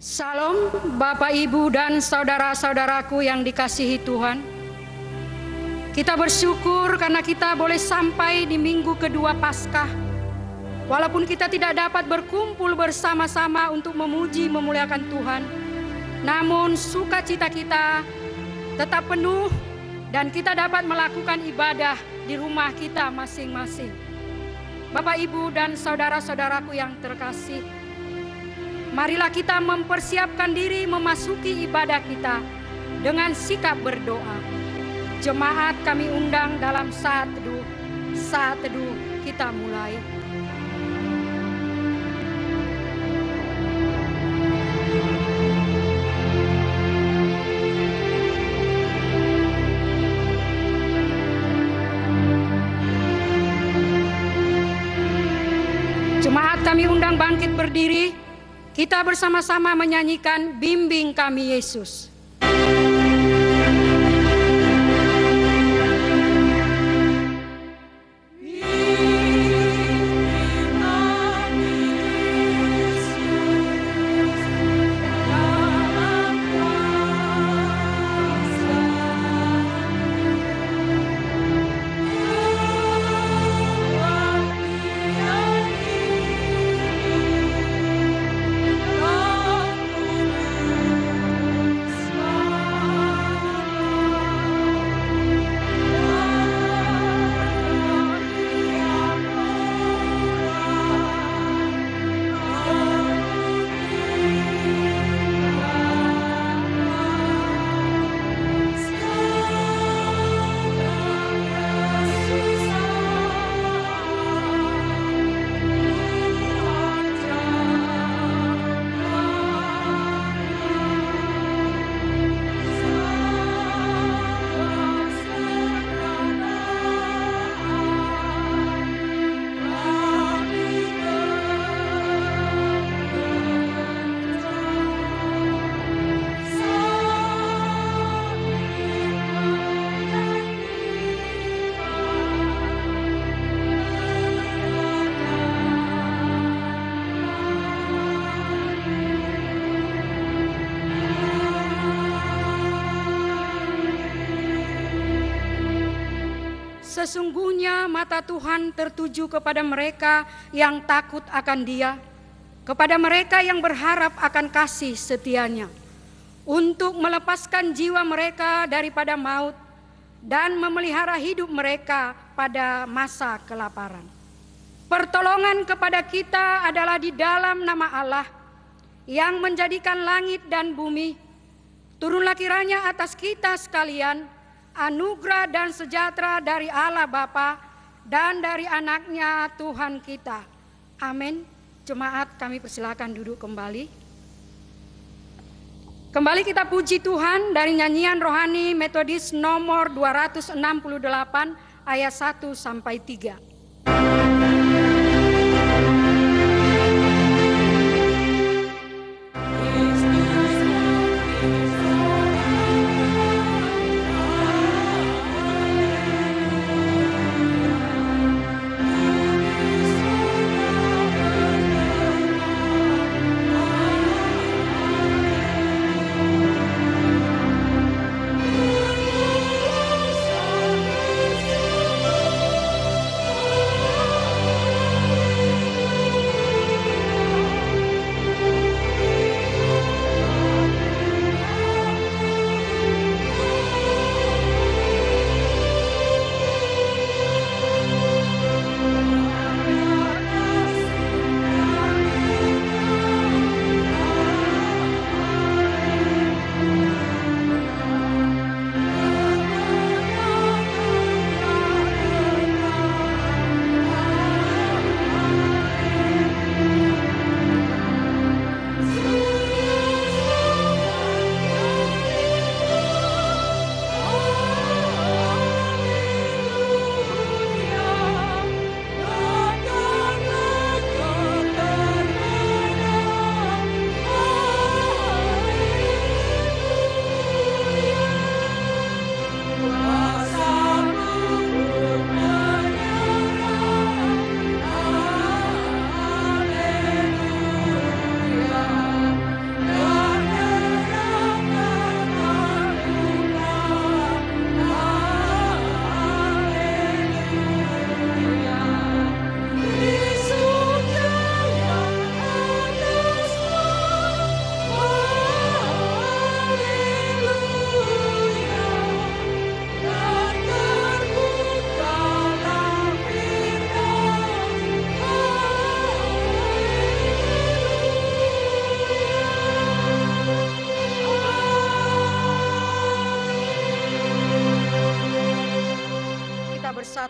Salam Bapak Ibu dan saudara-saudaraku yang dikasihi Tuhan. Kita bersyukur karena kita boleh sampai di minggu kedua Paskah. Walaupun kita tidak dapat berkumpul bersama-sama untuk memuji memuliakan Tuhan, namun sukacita kita tetap penuh dan kita dapat melakukan ibadah di rumah kita masing-masing. Bapak Ibu dan saudara-saudaraku yang terkasih, marilah kita mempersiapkan diri memasuki ibadah kita dengan sikap berdoa. Jemaat kami undang dalam saat teduh kita mulai. Jemaat kami undang bangkit berdiri. Kita bersama-sama menyanyikan Bimbing Kami Yesus. Sesungguhnya mata Tuhan tertuju kepada mereka yang takut akan Dia, kepada mereka yang berharap akan kasih setianya, untuk melepaskan jiwa mereka daripada maut dan memelihara hidup mereka pada masa kelaparan. Pertolongan kepada kita adalah di dalam nama Allah yang menjadikan langit dan bumi. Turunlah kiranya atas kita sekalian anugerah dan sejahtera dari Allah Bapa dan dari anaknya Tuhan kita. Amin. Jemaat kami persilakan duduk kembali. Kembali kita puji Tuhan dari nyanyian rohani Metodis nomor 268 ayat 1 sampai 3.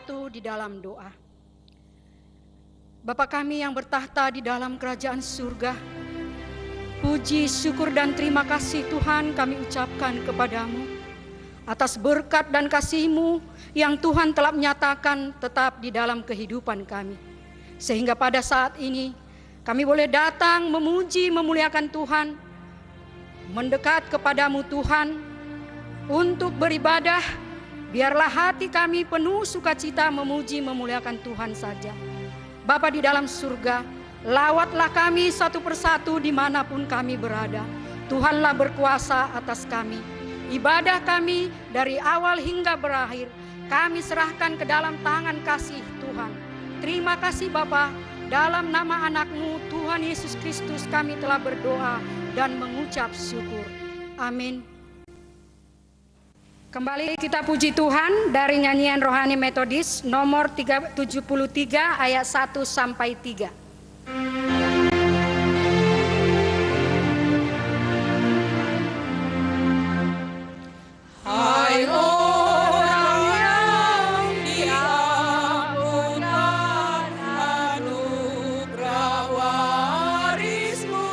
bersatu di dalam doa. Bapa kami yang bertahta di dalam kerajaan surga, puji, syukur, dan terima kasih Tuhan kami ucapkan kepadamu atas berkat dan kasih-Mu yang Tuhan telah menyatakan tetap di dalam kehidupan kami. Sehingga pada saat ini kami boleh datang memuji, memuliakan Tuhan, mendekat kepadamu Tuhan untuk beribadah. Biarlah hati kami penuh sukacita memuji, memuliakan Tuhan saja. Bapa di dalam surga, lawatlah kami satu persatu dimanapun kami berada. Tuhanlah berkuasa atas kami. Ibadah kami dari awal hingga berakhir, kami serahkan ke dalam tangan kasih Tuhan. Terima kasih Bapa, dalam nama anak-Mu Tuhan Yesus Kristus kami telah berdoa dan mengucap syukur. Amin. Kembali kita puji Tuhan dari nyanyian rohani Metodis nomor 73 ayat 1 sampai 3. Hai orang yang diampunkan anugerah waris-Mu,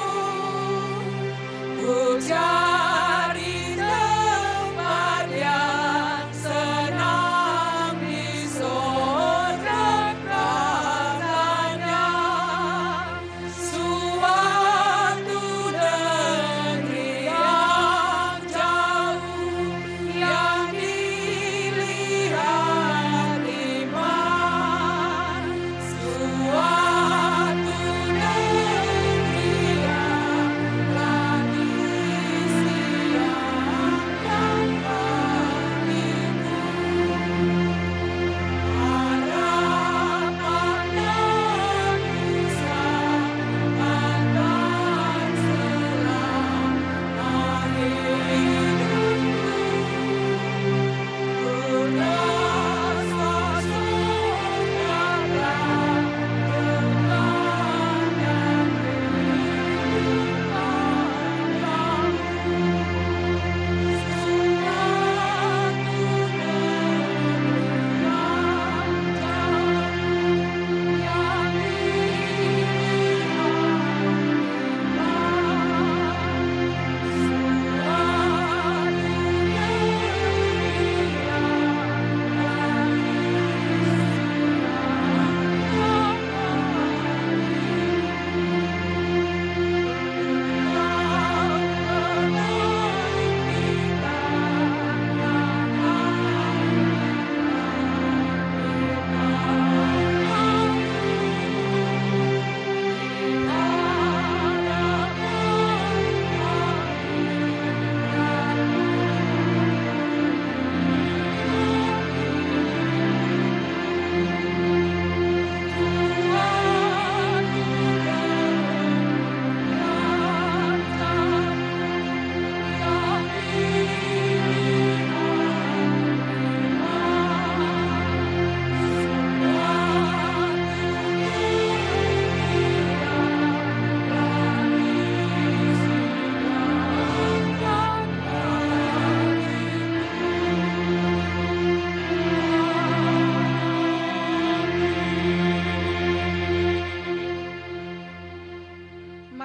ku cari tempat yang senang di sorga karenanya, suatu negeri yang jauh yang dilihat iman, suatu negeri yang telah disiapkan bagiku. Harapan dan usahakan selama hidupku, berasa saudara Tuhan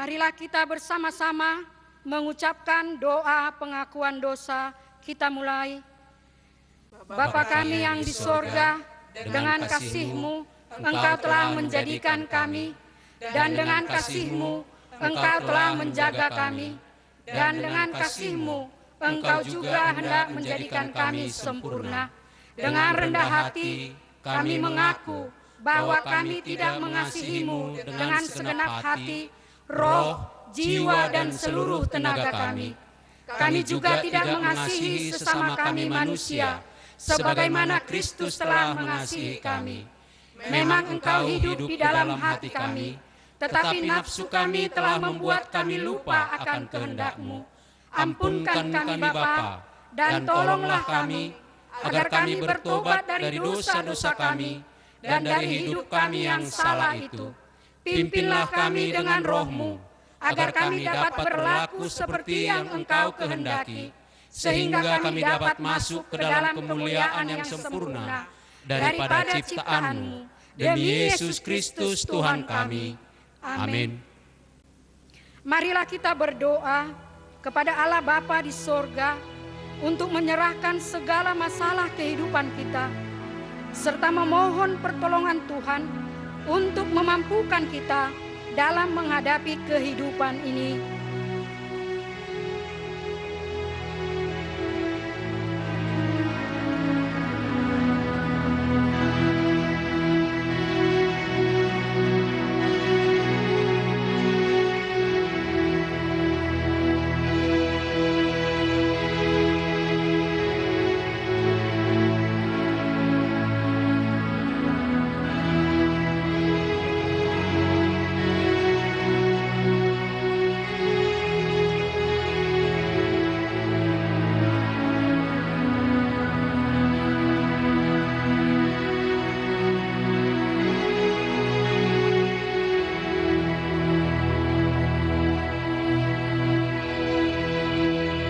Marilah kita bersama-sama mengucapkan doa pengakuan dosa. Kita mulai. Bapa kami yang di sorga, dengan kasih-Mu Engkau telah menjadikan kami, dan dengan kasih-Mu Engkau telah menjaga kami, dan dengan kasih-Mu Engkau juga hendak menjadikan kami sempurna. Dengan rendah hati kami mengaku bahwa kami tidak mengasihi-Mu dengan segenap hati, roh, jiwa, dan seluruh tenaga kami. Kami juga tidak mengasihi sesama kami manusia, sebagaimana Kristus telah mengasihi kami. Memang Engkau hidup di dalam hati kami, tetapi nafsu kami telah membuat kami lupa akan kehendak-Mu. Ampunkan kami Bapa, dan tolonglah kami, agar kami bertobat dari dosa-dosa kami, dan dari hidup kami yang salah itu. Pimpinlah kami dengan roh-Mu, agar kami dapat berlaku seperti yang Engkau kehendaki, sehingga kami dapat masuk ke dalam kemuliaan yang sempurna, daripada ciptaan-Mu, demi Yesus Kristus Tuhan kami. Amin. Marilah kita berdoa kepada Allah Bapa di sorga untuk menyerahkan segala masalah kehidupan kita, serta memohon pertolongan Tuhan untuk memampukan kita dalam menghadapi kehidupan ini.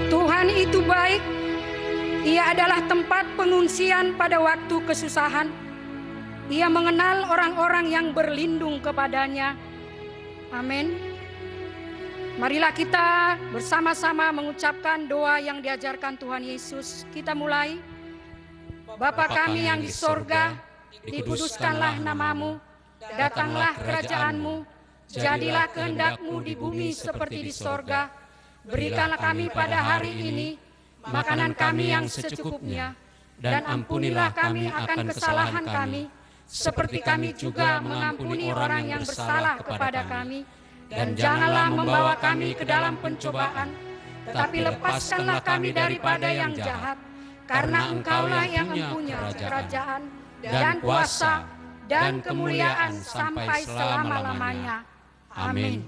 Tuhan itu baik, Ia adalah tempat pengungsian pada waktu kesusahan. Ia mengenal orang-orang yang berlindung kepadanya. Amin. Marilah kita bersama-sama mengucapkan doa yang diajarkan Tuhan Yesus. Kita mulai. Bapa kami yang di sorga, dikuduskanlah namamu, datanglah kerajaan-Mu, jadilah kehendak-Mu di bumi seperti di sorga. Berikanlah kami pada hari ini makanan kami yang secukupnya, dan ampunilah kami akan kesalahan kami, seperti kami juga mengampuni orang yang bersalah kepada kami. Dan janganlah membawa kami ke dalam pencobaan, tetapi lepaskanlah kami daripada yang jahat, karena Engkaulah yang mempunyai kerajaan dan kuasa dan kemuliaan sampai selama-lamanya. Amin.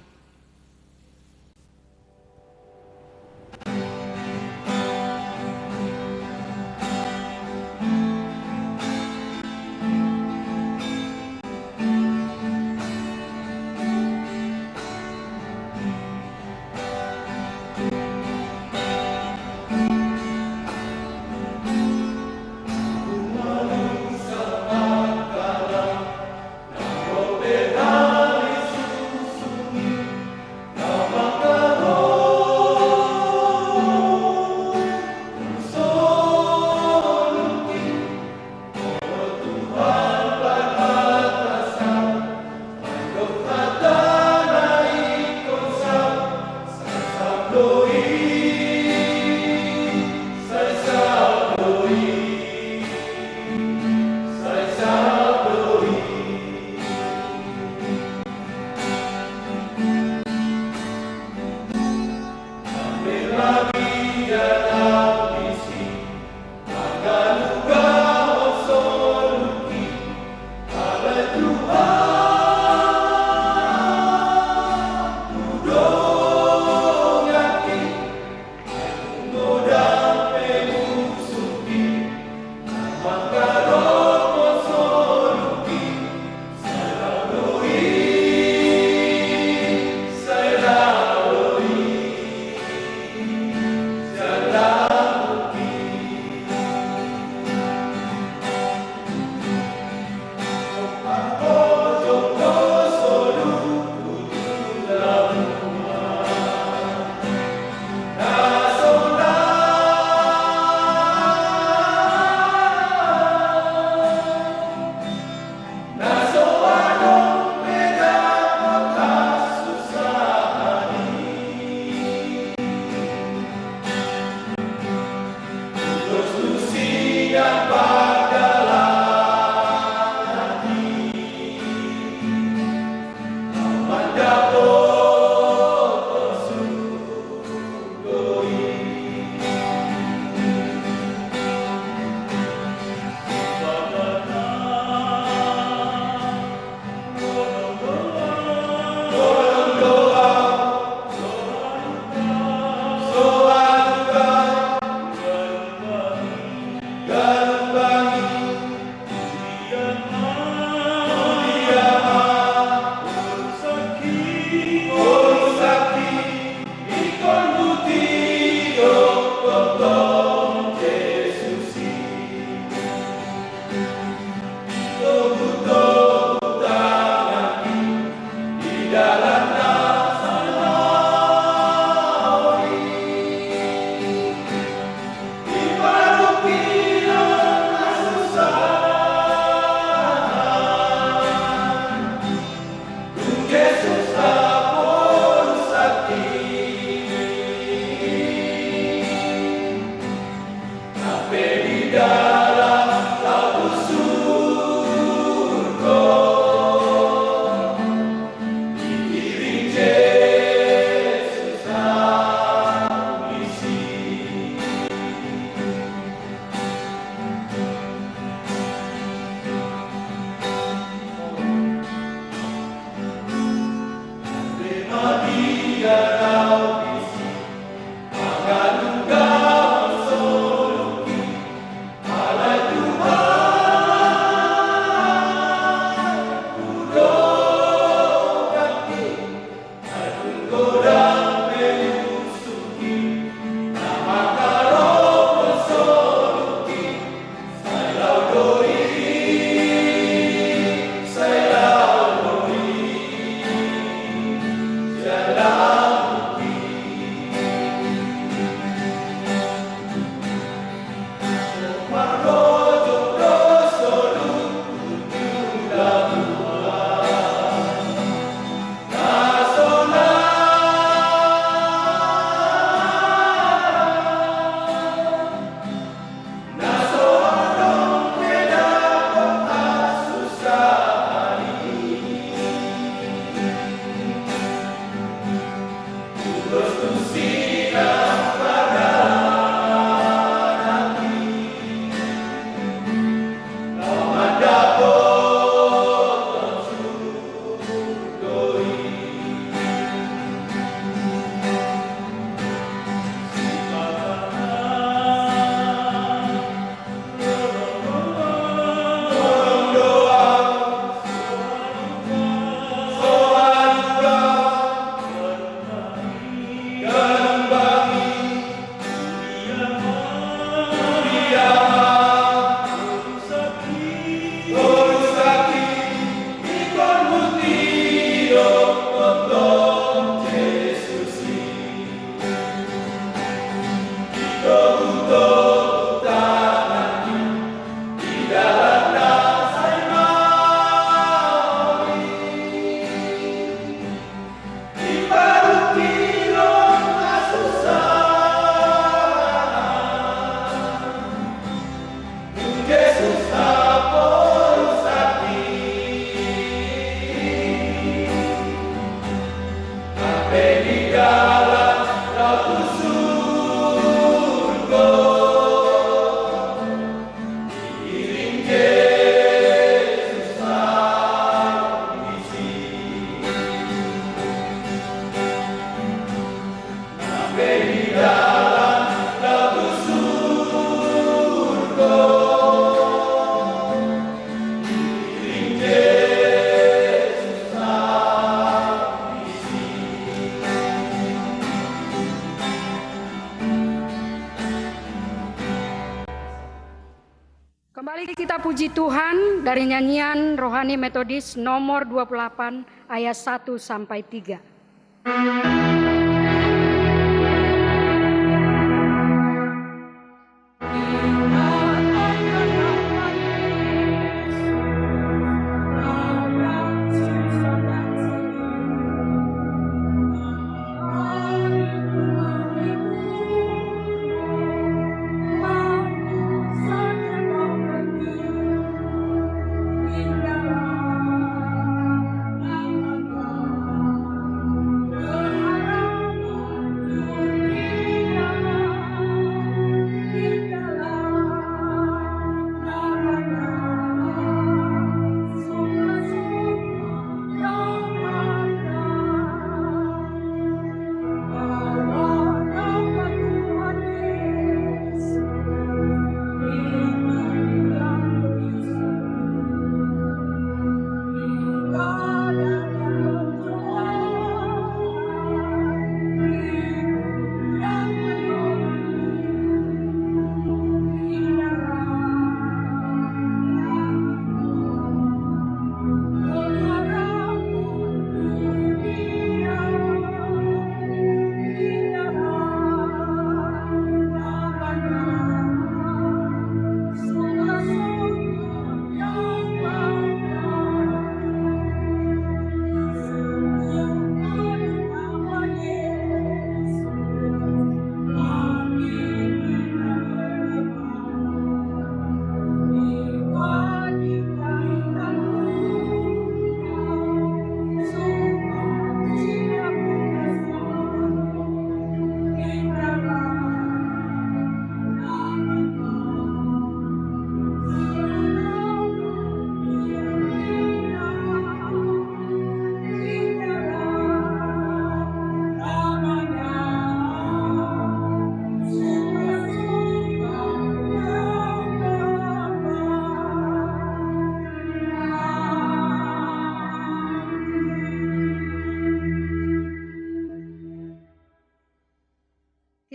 kita puji Tuhan dari nyanyian Rohani Metodis nomor 28 ayat 1 sampai 3.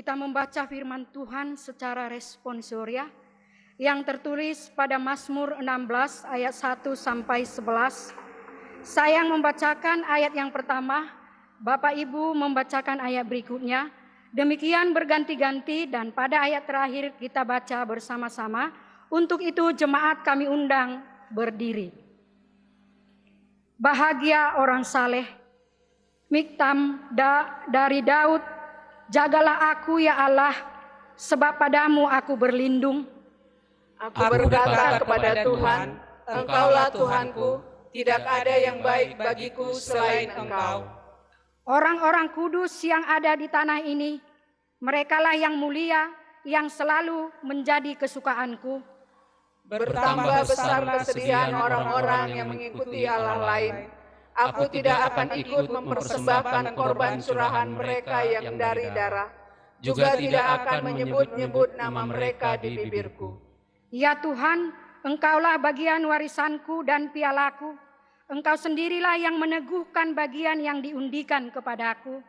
Kita membaca firman Tuhan secara responsoria yang tertulis pada Mazmur 16 ayat 1 sampai 11. Saya yang membacakan ayat yang pertama, Bapak Ibu membacakan ayat berikutnya. Demikian berganti-ganti dan pada ayat terakhir kita baca bersama-sama. Untuk itu jemaat kami undang berdiri. Bahagia orang saleh, Miktam dari Daud. Jagalah aku ya Allah, sebab padamu aku berlindung. Aku berkata kepada Tuhan, Engkaulah Tuhanku, tidak ada yang baik bagiku selain Engkau. Orang-orang kudus yang ada di tanah ini, merekalah yang mulia, yang selalu menjadi kesukaanku. Bertambah besar kesedihan orang-orang yang mengikuti Allah lain. Aku tidak akan ikut mempersembahkan korban surahan mereka yang dari darah, juga tidak akan menyebut-nyebut nama mereka di bibirku. Ya Tuhan, Engkaulah bagian warisanku dan pialaku. Engkau sendirilah yang meneguhkan bagian yang diundikan kepadaku.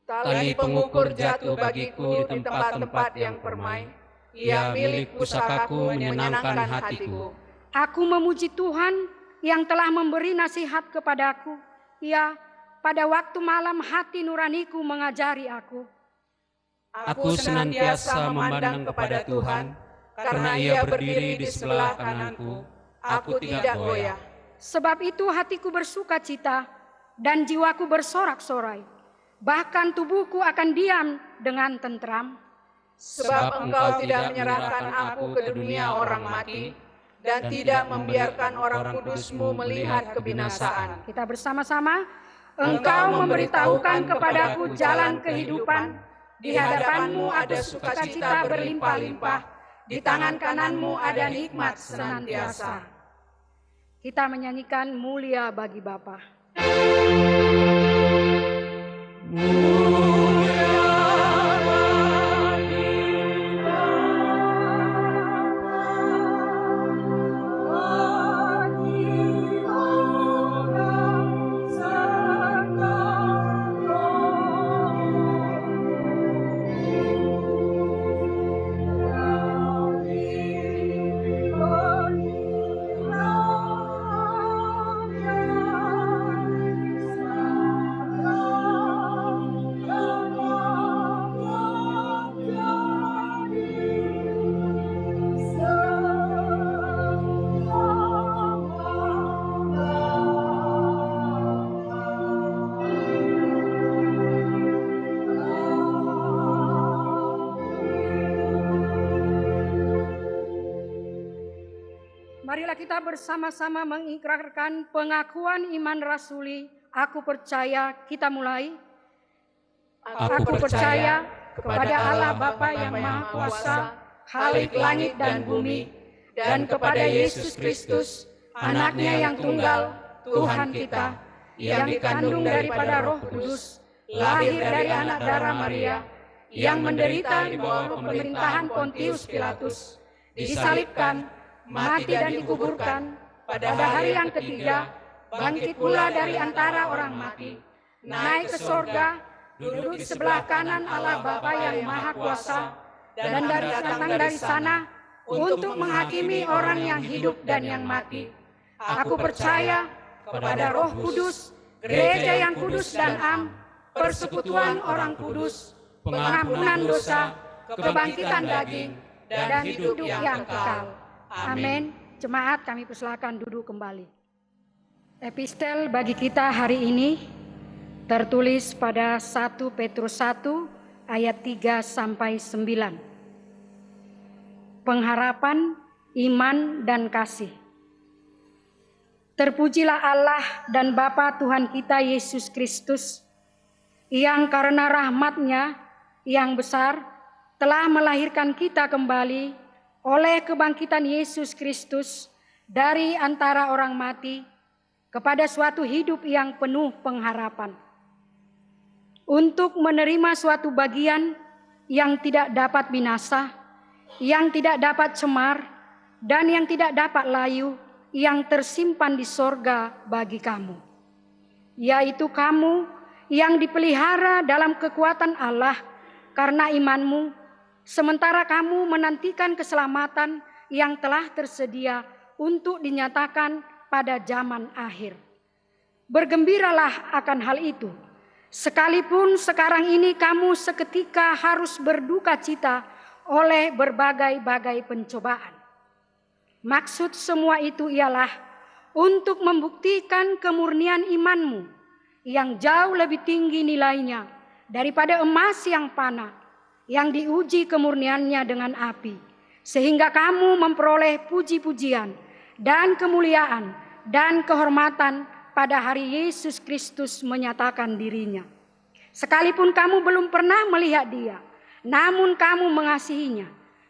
Tali pengukur jatuh bagiku di tempat-tempat yang permai. Ia milik pusakaku menyenangkan hatiku. Aku memuji Tuhan yang telah memberi nasihat kepadaku. Ya, pada waktu malam hati nuraniku mengajari aku. Aku senantiasa memandang kepada Tuhan, karena Ia berdiri di sebelah kananku. Aku tidak goyah. Sebab itu hatiku bersuka cita dan jiwaku bersorak-sorai. Bahkan tubuhku akan diam dengan tentram. Sebab Engkau tidak menyerahkan aku ke dunia orang mati, dan tidak membiarkan orang kudus-Mu melihat kebinasaan. Kita bersama-sama. Engkau memberitahukan kepadaku jalan kehidupan. Di hadapan-Mu ada sukacita berlimpah-limpah. Di tangan kanan-Mu ada nikmat senantiasa. Kita menyanyikan Mulia Bagi Bapa. Oh Marilah kita bersama-sama mengikrarkan pengakuan iman rasuli. Aku percaya, kita mulai. Aku percaya kepada Allah Bapa yang Maha Kuasa, Khalik langit dan bumi, dan kepada Yesus Kristus, Anak-Nya yang tunggal, Tuhan kita, yang dikandung daripada Roh Kudus, lahir dari anak darah Maria, yang menderita di bawah pemerintahan Pontius Pilatus, disalibkan, mati dan dikuburkan, pada hari yang ketiga, bangkit pula dari antara orang mati, naik ke sorga, duduk di sebelah kanan Allah Bapa yang Maha Kuasa, dan datang dari sana untuk menghakimi orang yang hidup dan yang mati. Aku percaya kepada Roh Kudus, gereja yang kudus dan am, persekutuan orang kudus, pengampunan dosa, kebangkitan daging, dan hidup yang kekal. Amin. Jemaat, kami persilakan duduk kembali. Epistel bagi kita hari ini tertulis pada 1 Petrus 1 ayat 3 sampai 9. Pengharapan, iman, dan kasih. Terpujilah Allah dan Bapa Tuhan kita Yesus Kristus, yang karena rahmat-Nya yang besar telah melahirkan kita kembali oleh kebangkitan Yesus Kristus dari antara orang mati kepada suatu hidup yang penuh pengharapan, untuk menerima suatu bagian yang tidak dapat binasa, yang tidak dapat cemar, dan yang tidak dapat layu, yang tersimpan di sorga bagi kamu, yaitu kamu yang dipelihara dalam kekuatan Allah karena imanmu, sementara kamu menantikan keselamatan yang telah tersedia untuk dinyatakan pada zaman akhir. Bergembiralah akan hal itu, sekalipun sekarang ini kamu seketika harus berduka cita oleh berbagai-bagai pencobaan. Maksud semua itu ialah untuk membuktikan kemurnian imanmu yang jauh lebih tinggi nilainya daripada emas yang panah, yang diuji kemurniannya dengan api, sehingga kamu memperoleh puji-pujian dan kemuliaan dan kehormatan pada hari Yesus Kristus menyatakan dirinya. Sekalipun kamu belum pernah melihat Dia, namun kamu mengasihinya,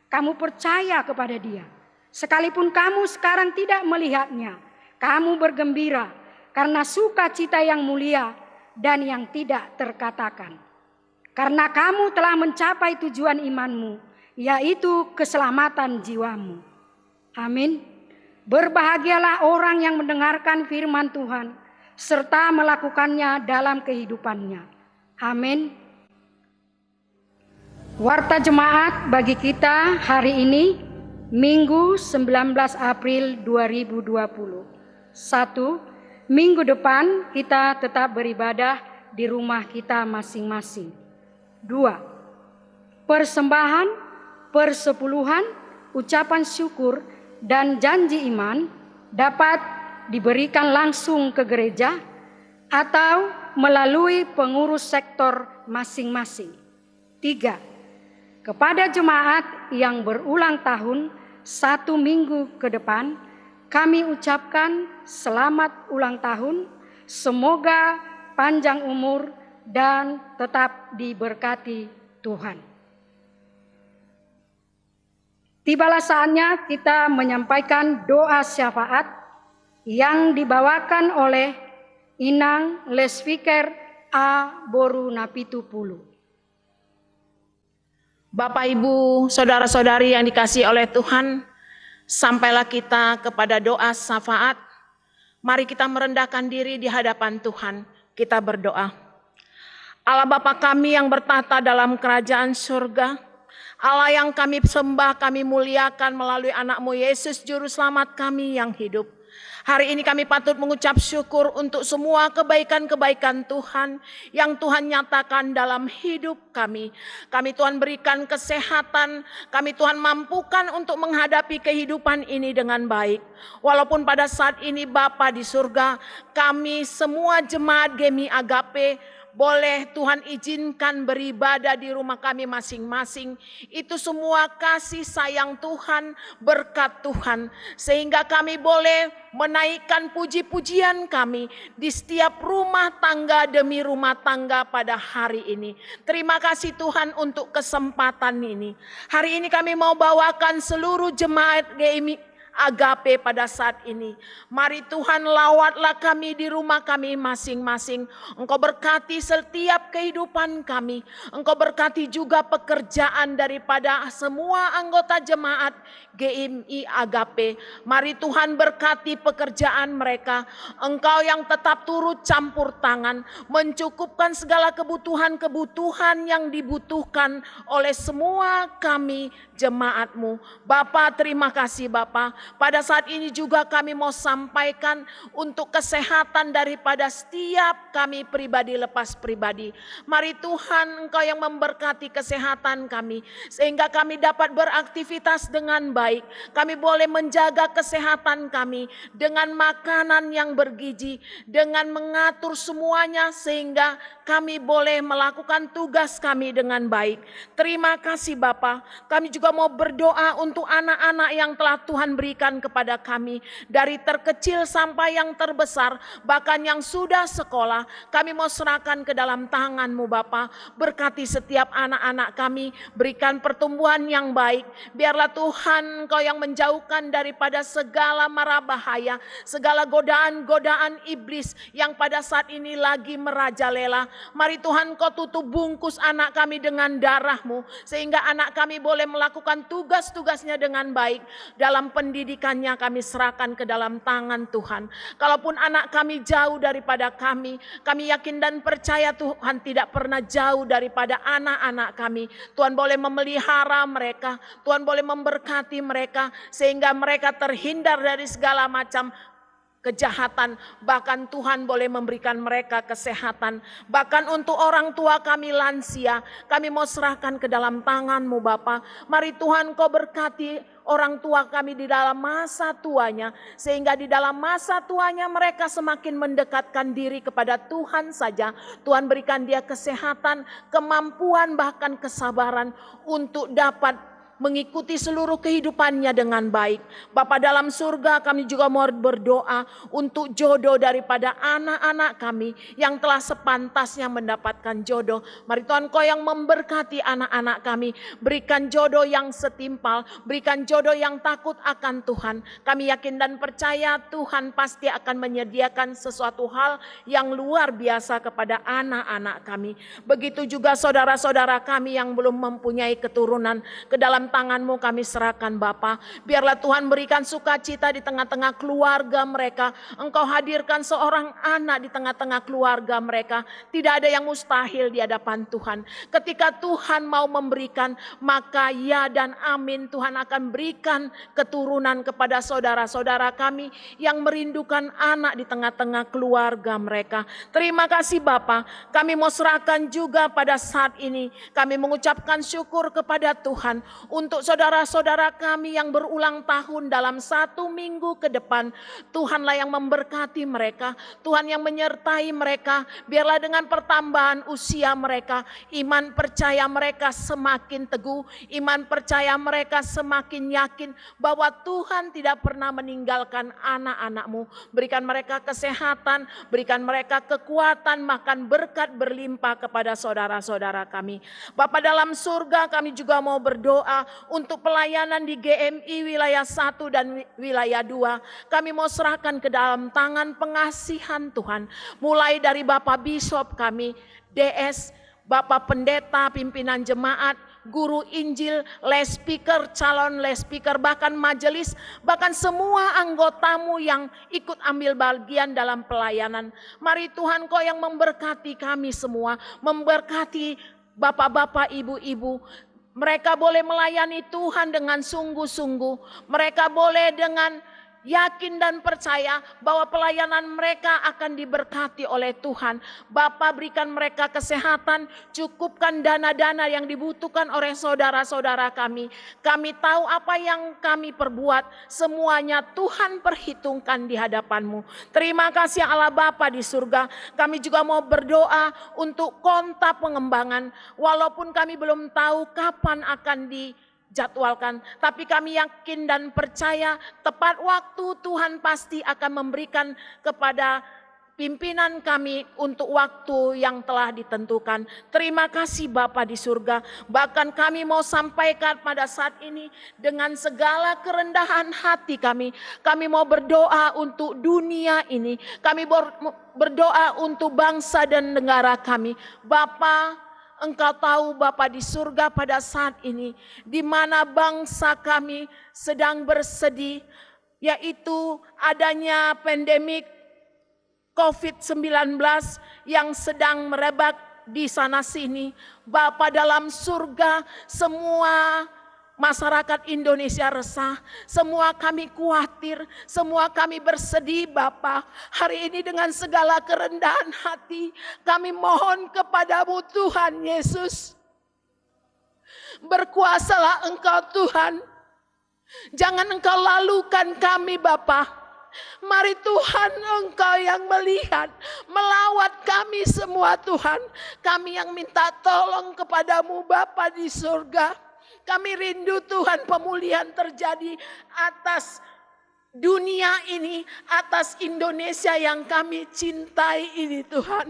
kamu percaya kepada Dia. Sekalipun kamu sekarang tidak melihatnya, kamu bergembira karena sukacita yang mulia dan yang tidak terkatakan. Karena kamu telah mencapai tujuan imanmu, yaitu keselamatan jiwamu. Amin. Berbahagialah orang yang mendengarkan firman Tuhan, serta melakukannya dalam kehidupannya. Amin. Warta jemaat bagi kita hari ini, Minggu 19 April 2020. 1. Minggu depan kita tetap beribadah di rumah kita masing-masing. 2. Persembahan, persepuluhan, ucapan syukur, dan janji iman dapat diberikan langsung ke gereja atau melalui pengurus sektor masing-masing. 3. Kepada jemaat yang berulang tahun 1 minggu ke depan, kami ucapkan selamat ulang tahun, semoga panjang umur dan tetap diberkati Tuhan. Tibalah saatnya kita menyampaikan doa syafaat yang dibawakan oleh Inang Lesviker A. Boru Napitupulu. Bapak, Ibu, saudara-saudari yang dikasihi oleh Tuhan, sampailah kita kepada doa syafaat. Mari kita merendahkan diri di hadapan Tuhan. Kita berdoa. Allah Bapa kami yang bertahta dalam kerajaan surga, Allah yang kami sembah, kami muliakan melalui anak-Mu Yesus Juru Selamat kami yang hidup. Hari ini kami patut mengucap syukur untuk semua kebaikan-kebaikan Tuhan yang Tuhan nyatakan dalam hidup kami. Kami Tuhan berikan kesehatan, kami Tuhan mampukan untuk menghadapi kehidupan ini dengan baik. Walaupun pada saat ini Bapa di surga, kami semua jemaat Gemi Agape boleh Tuhan izinkan beribadah di rumah kami masing-masing. Itu semua kasih sayang Tuhan, berkat Tuhan. Sehingga kami boleh menaikkan puji-pujian kami di setiap rumah tangga demi rumah tangga pada hari ini. Terima kasih Tuhan untuk kesempatan ini. Hari ini kami mau bawakan seluruh jemaat GMI Agape pada saat ini. Mari Tuhan, lawatlah kami di rumah kami masing-masing. Engkau berkati setiap kehidupan kami. Engkau berkati juga pekerjaan daripada semua anggota jemaat GMI Agape. Mari Tuhan berkati pekerjaan mereka. Engkau yang tetap turut campur tangan, mencukupkan segala kebutuhan-kebutuhan yang dibutuhkan oleh semua kami jemaat-Mu. Bapa, terima kasih Bapa. Pada saat ini juga kami mau sampaikan untuk kesehatan daripada setiap kami pribadi lepas pribadi. Mari Tuhan, Engkau yang memberkati kesehatan kami, sehingga kami dapat beraktivitas dengan baik. Kami boleh menjaga kesehatan kami dengan makanan yang bergizi, dengan mengatur semuanya sehingga kami boleh melakukan tugas kami dengan baik. Terima kasih Bapa. Kami juga mau berdoa untuk anak-anak yang telah Tuhan berikan kepada kami, dari terkecil sampai yang terbesar, bahkan yang sudah sekolah. Kami mau serahkan ke dalam tangan-Mu Bapa. Berkati setiap anak-anak kami, berikan pertumbuhan yang baik. Biarlah Tuhan Engkau yang menjauhkan daripada segala mara bahaya, segala godaan-godaan iblis yang pada saat ini lagi merajalela. Mari Tuhan, Kau tutup bungkus anak kami dengan darah-Mu, sehingga anak kami boleh melakukan tugas-tugasnya dengan baik. Dalam pendidikannya kami serahkan ke dalam tangan Tuhan. Kalaupun anak kami jauh daripada kami yakin dan percaya Tuhan tidak pernah jauh daripada anak-anak kami. Tuhan boleh memelihara mereka, Tuhan boleh memberkati mereka, sehingga mereka terhindar dari segala macam kejahatan. Bahkan Tuhan boleh memberikan mereka kesehatan. Bahkan untuk orang tua kami lansia, kami mau serahkan ke dalam tangan-Mu Bapa. Mari Tuhan, Kau berkati orang tua kami di dalam masa tuanya, sehingga di dalam masa tuanya mereka semakin mendekatkan diri kepada Tuhan saja. Tuhan berikan dia kesehatan, kemampuan, bahkan kesabaran untuk dapat mengikuti seluruh kehidupannya dengan baik. Bapa dalam surga, kami juga mau berdoa untuk jodoh daripada anak-anak kami yang telah sepantasnya mendapatkan jodoh. Mari Tuhan, Kau yang memberkati anak-anak kami, berikan jodoh yang setimpal, berikan jodoh yang takut akan Tuhan. Kami yakin dan percaya Tuhan pasti akan menyediakan sesuatu hal yang luar biasa kepada anak-anak kami. Begitu juga saudara-saudara kami yang belum mempunyai keturunan, ke dalam tangan-Mu kami serahkan Bapa. Biarlah Tuhan berikan sukacita di tengah-tengah keluarga mereka. Engkau hadirkan seorang anak di tengah-tengah keluarga mereka. Tidak ada yang mustahil di hadapan Tuhan. Ketika Tuhan mau memberikan, maka ya dan amin. Tuhan akan berikan keturunan kepada saudara-saudara kami yang merindukan anak di tengah-tengah keluarga mereka. Terima kasih Bapa. Kami mau serahkan juga pada saat ini. Kami mengucapkan syukur kepada Tuhan untuk saudara-saudara kami yang berulang tahun dalam 1 minggu ke depan. Tuhanlah yang memberkati mereka, Tuhan yang menyertai mereka. Biarlah dengan pertambahan usia mereka, iman percaya mereka semakin teguh, iman percaya mereka semakin yakin bahwa Tuhan tidak pernah meninggalkan anak-anak-Mu. Berikan mereka kesehatan, berikan mereka kekuatan, bahkan berkat berlimpah kepada saudara-saudara kami. Bapa dalam surga, kami juga mau berdoa untuk pelayanan di GMI wilayah 1 dan wilayah 2. Kami mau serahkan ke dalam tangan pengasihan Tuhan. Mulai dari Bapak Bishop kami, DS, Bapak Pendeta, pimpinan jemaat, guru Injil, les speaker, calon les speaker, bahkan majelis, bahkan semua anggotamu yang ikut ambil bagian dalam pelayanan. Mari Tuhan, Kau yang memberkati kami semua, memberkati bapak-bapak, ibu-ibu. Mereka boleh melayani Tuhan dengan sungguh-sungguh. Mereka boleh dengan yakin dan percaya bahwa pelayanan mereka akan diberkati oleh Tuhan. Bapa, berikan mereka kesehatan, cukupkan dana-dana yang dibutuhkan oleh saudara-saudara kami. Kami tahu apa yang kami perbuat, semuanya Tuhan perhitungkan di hadapan-Mu. Terima kasih Allah Bapa di surga. Kami juga mau berdoa untuk konta pengembangan, walaupun kami belum tahu kapan akan dijadwalkan, tapi kami yakin dan percaya tepat waktu Tuhan pasti akan memberikan kepada pimpinan kami untuk waktu yang telah ditentukan. Terima kasih Bapa di surga. Bahkan kami mau sampaikan pada saat ini dengan segala kerendahan hati kami. Kami mau berdoa untuk dunia ini. Kami berdoa untuk bangsa dan negara kami. Bapa, Engkau tahu Bapa di surga pada saat ini di mana bangsa kami sedang bersedih, yaitu adanya pandemik COVID-19 yang sedang merebak di sana sini. Bapa dalam surga, semua masyarakat Indonesia resah, semua kami khawatir, semua kami bersedih Bapa. Hari ini dengan segala kerendahan hati kami mohon kepadamu Tuhan Yesus. Berkuasalah Engkau Tuhan. Jangan Engkau lalukan kami Bapa. Mari Tuhan Engkau yang melihat, melawat kami semua Tuhan. Kami yang minta tolong kepadamu Bapa di surga. Kami rindu Tuhan pemulihan terjadi atas dunia ini, atas Indonesia yang kami cintai ini Tuhan.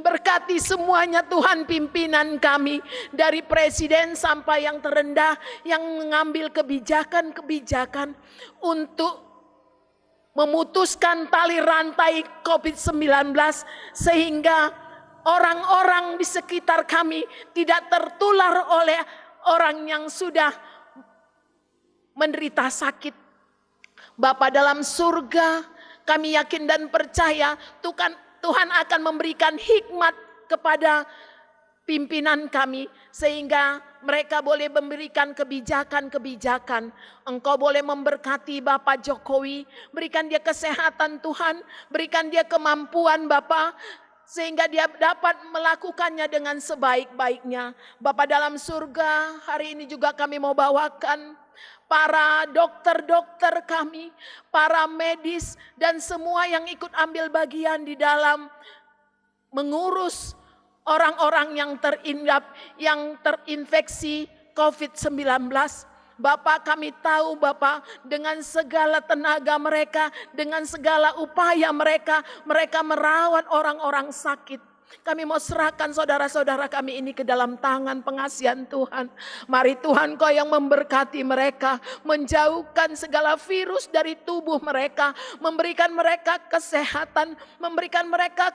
Berkati semuanya Tuhan, pimpinan kami dari presiden sampai yang terendah yang mengambil kebijakan-kebijakan untuk memutuskan tali rantai COVID-19 sehingga orang-orang di sekitar kami tidak tertular oleh orang yang sudah menderita sakit. Bapa dalam surga, kami yakin dan percaya Tuhan akan memberikan hikmat kepada pimpinan kami sehingga mereka boleh memberikan kebijakan-kebijakan. Engkau boleh memberkati Bapak Jokowi, berikan dia kesehatan Tuhan, berikan dia kemampuan Bapak, sehingga dia dapat melakukannya dengan sebaik-baiknya. Bapa dalam surga, hari ini juga kami mau bawakan para dokter-dokter kami, para medis, dan semua yang ikut ambil bagian di dalam mengurus orang-orang yang terinfeksi COVID-19. Bapak, kami tahu Bapak dengan segala tenaga mereka, dengan segala upaya mereka merawat orang-orang sakit. Kami mau serahkan saudara-saudara kami ini ke dalam tangan pengasihan Tuhan. Mari Tuhan Kau yang memberkati mereka, menjauhkan segala virus dari tubuh mereka, memberikan mereka kesehatan, memberikan mereka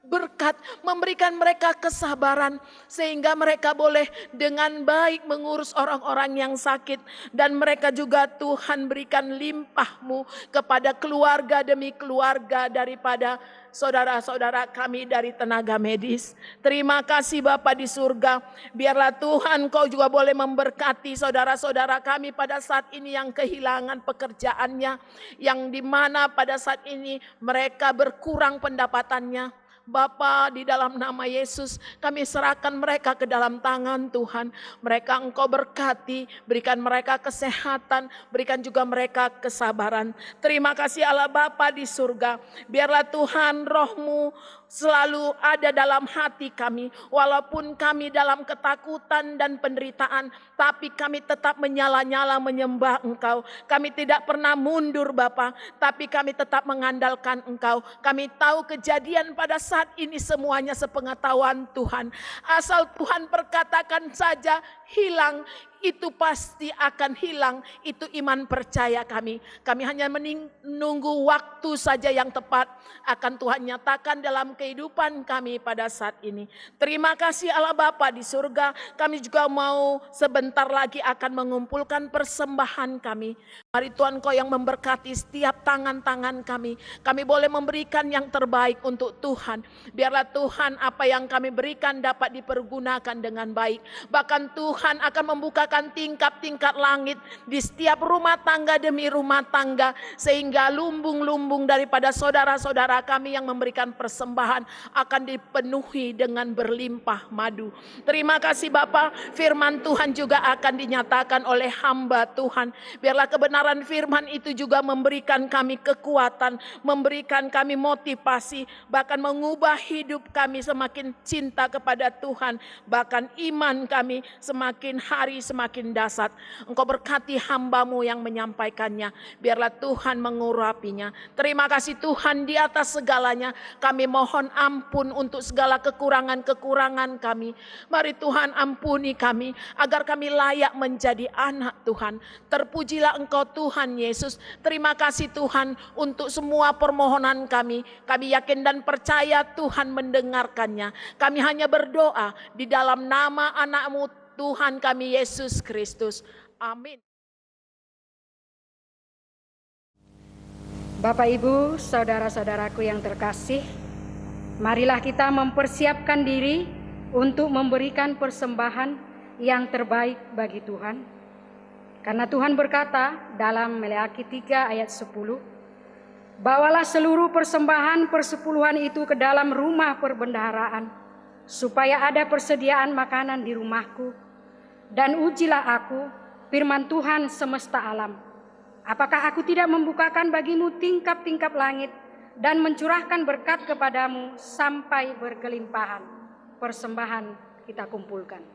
berkat, memberikan mereka kesabaran sehingga mereka boleh dengan baik mengurus orang-orang yang sakit, dan mereka juga Tuhan berikan limpah-Mu kepada keluarga demi keluarga daripada saudara-saudara kami dari tenaga medis. Terima kasih Bapa di surga. Biarlah Tuhan Kau juga boleh memberkati saudara-saudara kami pada saat ini yang kehilangan pekerjaannya, yang dimana pada saat ini mereka berkurang pendapatannya. Bapa, di dalam nama Yesus kami serahkan mereka ke dalam tangan Tuhan. Mereka Engkau berkati, berikan mereka kesehatan, berikan juga mereka kesabaran. Terima kasih Allah Bapa di surga. Biarlah Tuhan Roh-Mu selalu ada dalam hati kami. Walaupun kami dalam ketakutan dan penderitaan, tapi kami tetap menyala-nyala menyembah Engkau. Kami tidak pernah mundur Bapa, tapi kami tetap mengandalkan Engkau. Kami tahu kejadian pada saat ini semuanya sepengetahuan Tuhan. Asal Tuhan perkatakan saja hilang, itu pasti akan hilang. Itu iman percaya kami. Kami hanya menunggu waktu saja yang tepat akan Tuhan nyatakan dalam kehidupan kami pada saat ini. Terima kasih Allah Bapa di surga. Kami juga mau sebentar lagi akan mengumpulkan persembahan kami. Mari Tuhan Kau yang memberkati setiap tangan-tangan kami. Kami boleh memberikan yang terbaik untuk Tuhan. Biarlah Tuhan apa yang kami berikan dapat dipergunakan dengan baik. Bahkan Tuhan akan membukakan tingkap-tingkap langit di setiap rumah tangga demi rumah tangga. Sehingga lumbung-lumbung daripada saudara-saudara kami yang memberikan persembahan akan dipenuhi dengan berlimpah madu. Terima kasih Bapa, firman Tuhan juga akan dinyatakan oleh hamba Tuhan. Biarlah kebenaran firman itu juga memberikan kami kekuatan, memberikan kami motivasi, bahkan mengubah hidup kami semakin cinta kepada Tuhan, bahkan iman kami semakin hari semakin dasar. Engkau berkati hamba-Mu yang menyampaikannya, biarlah Tuhan mengurapinya. Terima kasih Tuhan, di atas segalanya kami mohon ampun untuk segala kekurangan-kekurangan kami. Mari Tuhan ampuni kami agar kami layak menjadi anak Tuhan. Terpujilah Engkau Tuhan Yesus. Terima kasih Tuhan untuk semua permohonan kami. Kami yakin dan percaya Tuhan mendengarkannya. Kami hanya berdoa di dalam nama anak-Mu Tuhan kami Yesus Kristus. Amin. Bapak Ibu, saudara-saudaraku yang terkasih, marilah kita mempersiapkan diri untuk memberikan persembahan yang terbaik bagi Tuhan. Karena Tuhan berkata dalam Meleakhi 3 ayat 10, bawalah seluruh persembahan persepuluhan itu ke dalam rumah perbendaharaan, supaya ada persediaan makanan di rumahku. Dan ujilah aku, firman Tuhan semesta alam. Apakah aku tidak membukakan bagimu tingkap-tingkap langit dan mencurahkan berkat kepadamu sampai berkelimpahan? Persembahan kita kumpulkan.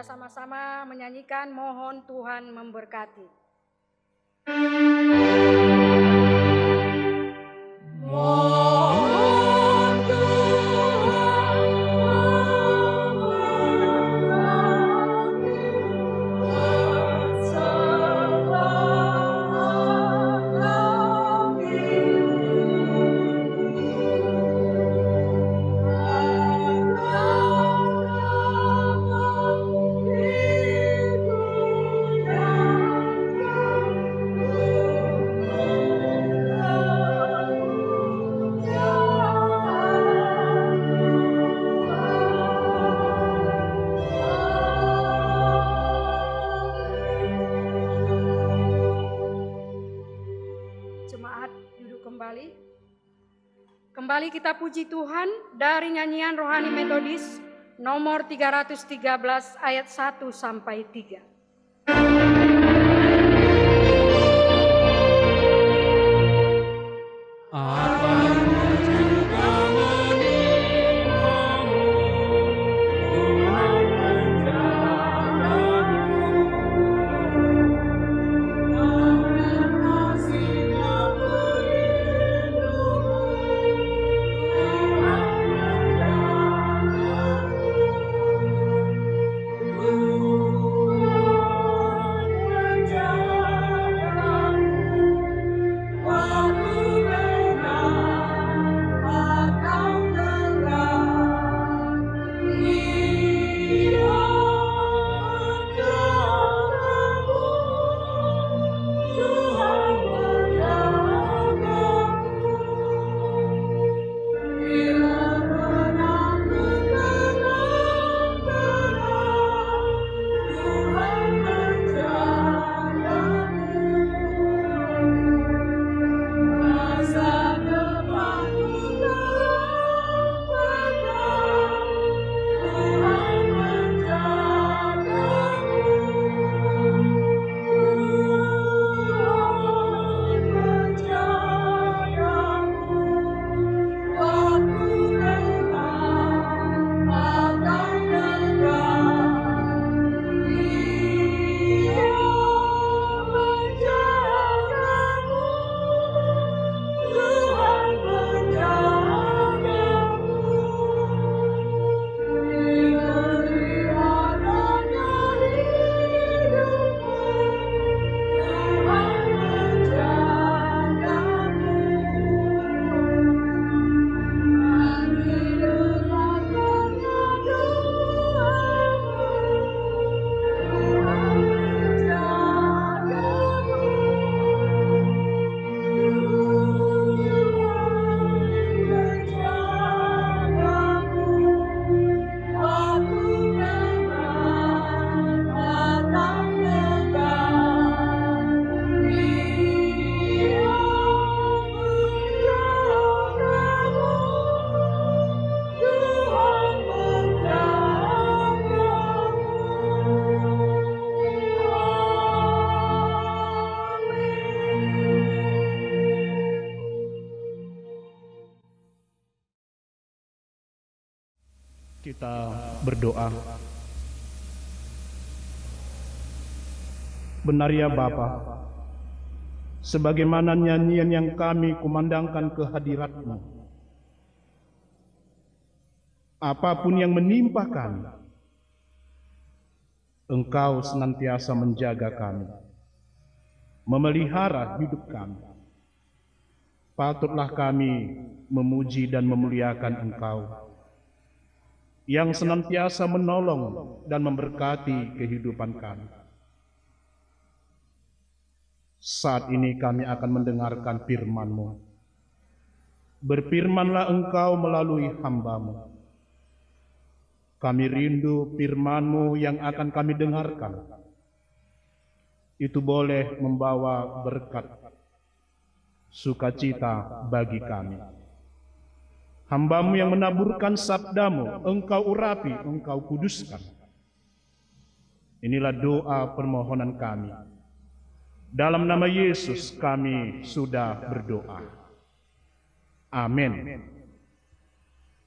Sama-sama menyanyikan mohon Tuhan memberkati. Mohon Tuhan memberkati persembahan kami. Kembali kita puji Tuhan dari nyanyian Rohani Metodis nomor 313 ayat 1 sampai 3. Kita berdoa. Benar ya Bapa, sebagaimana nyanyian yang kami kumandangkan ke hadirat-Mu, apapun yang menimpa kami, Engkau senantiasa menjaga kami, memelihara hidup kami. Patutlah kami memuji dan memuliakan Engkau yang senantiasa menolong dan memberkati kehidupan kami. Saat ini kami akan mendengarkan firman-Mu. Berfirmanlah Engkau melalui hamba-Mu. Kami rindu firman-Mu yang akan kami dengarkan. Itu boleh membawa berkat, sukacita bagi kami. Hamba-Mu yang menaburkan sabda-Mu, Engkau urapi, Engkau kuduskan. Inilah doa permohonan kami. Dalam nama Yesus kami sudah berdoa. Amin.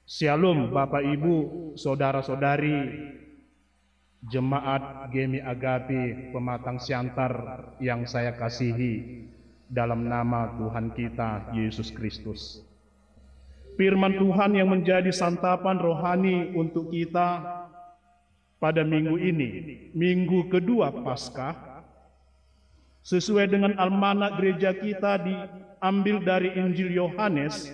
Shalom Bapak Ibu, saudara-saudari, jemaat Gemi Agape Pematang Siantar yang saya kasihi, dalam nama Tuhan kita Yesus Kristus. Firman Tuhan yang menjadi santapan rohani untuk kita pada minggu ini, minggu kedua Paskah, sesuai dengan almanak gereja kita diambil dari Injil Yohanes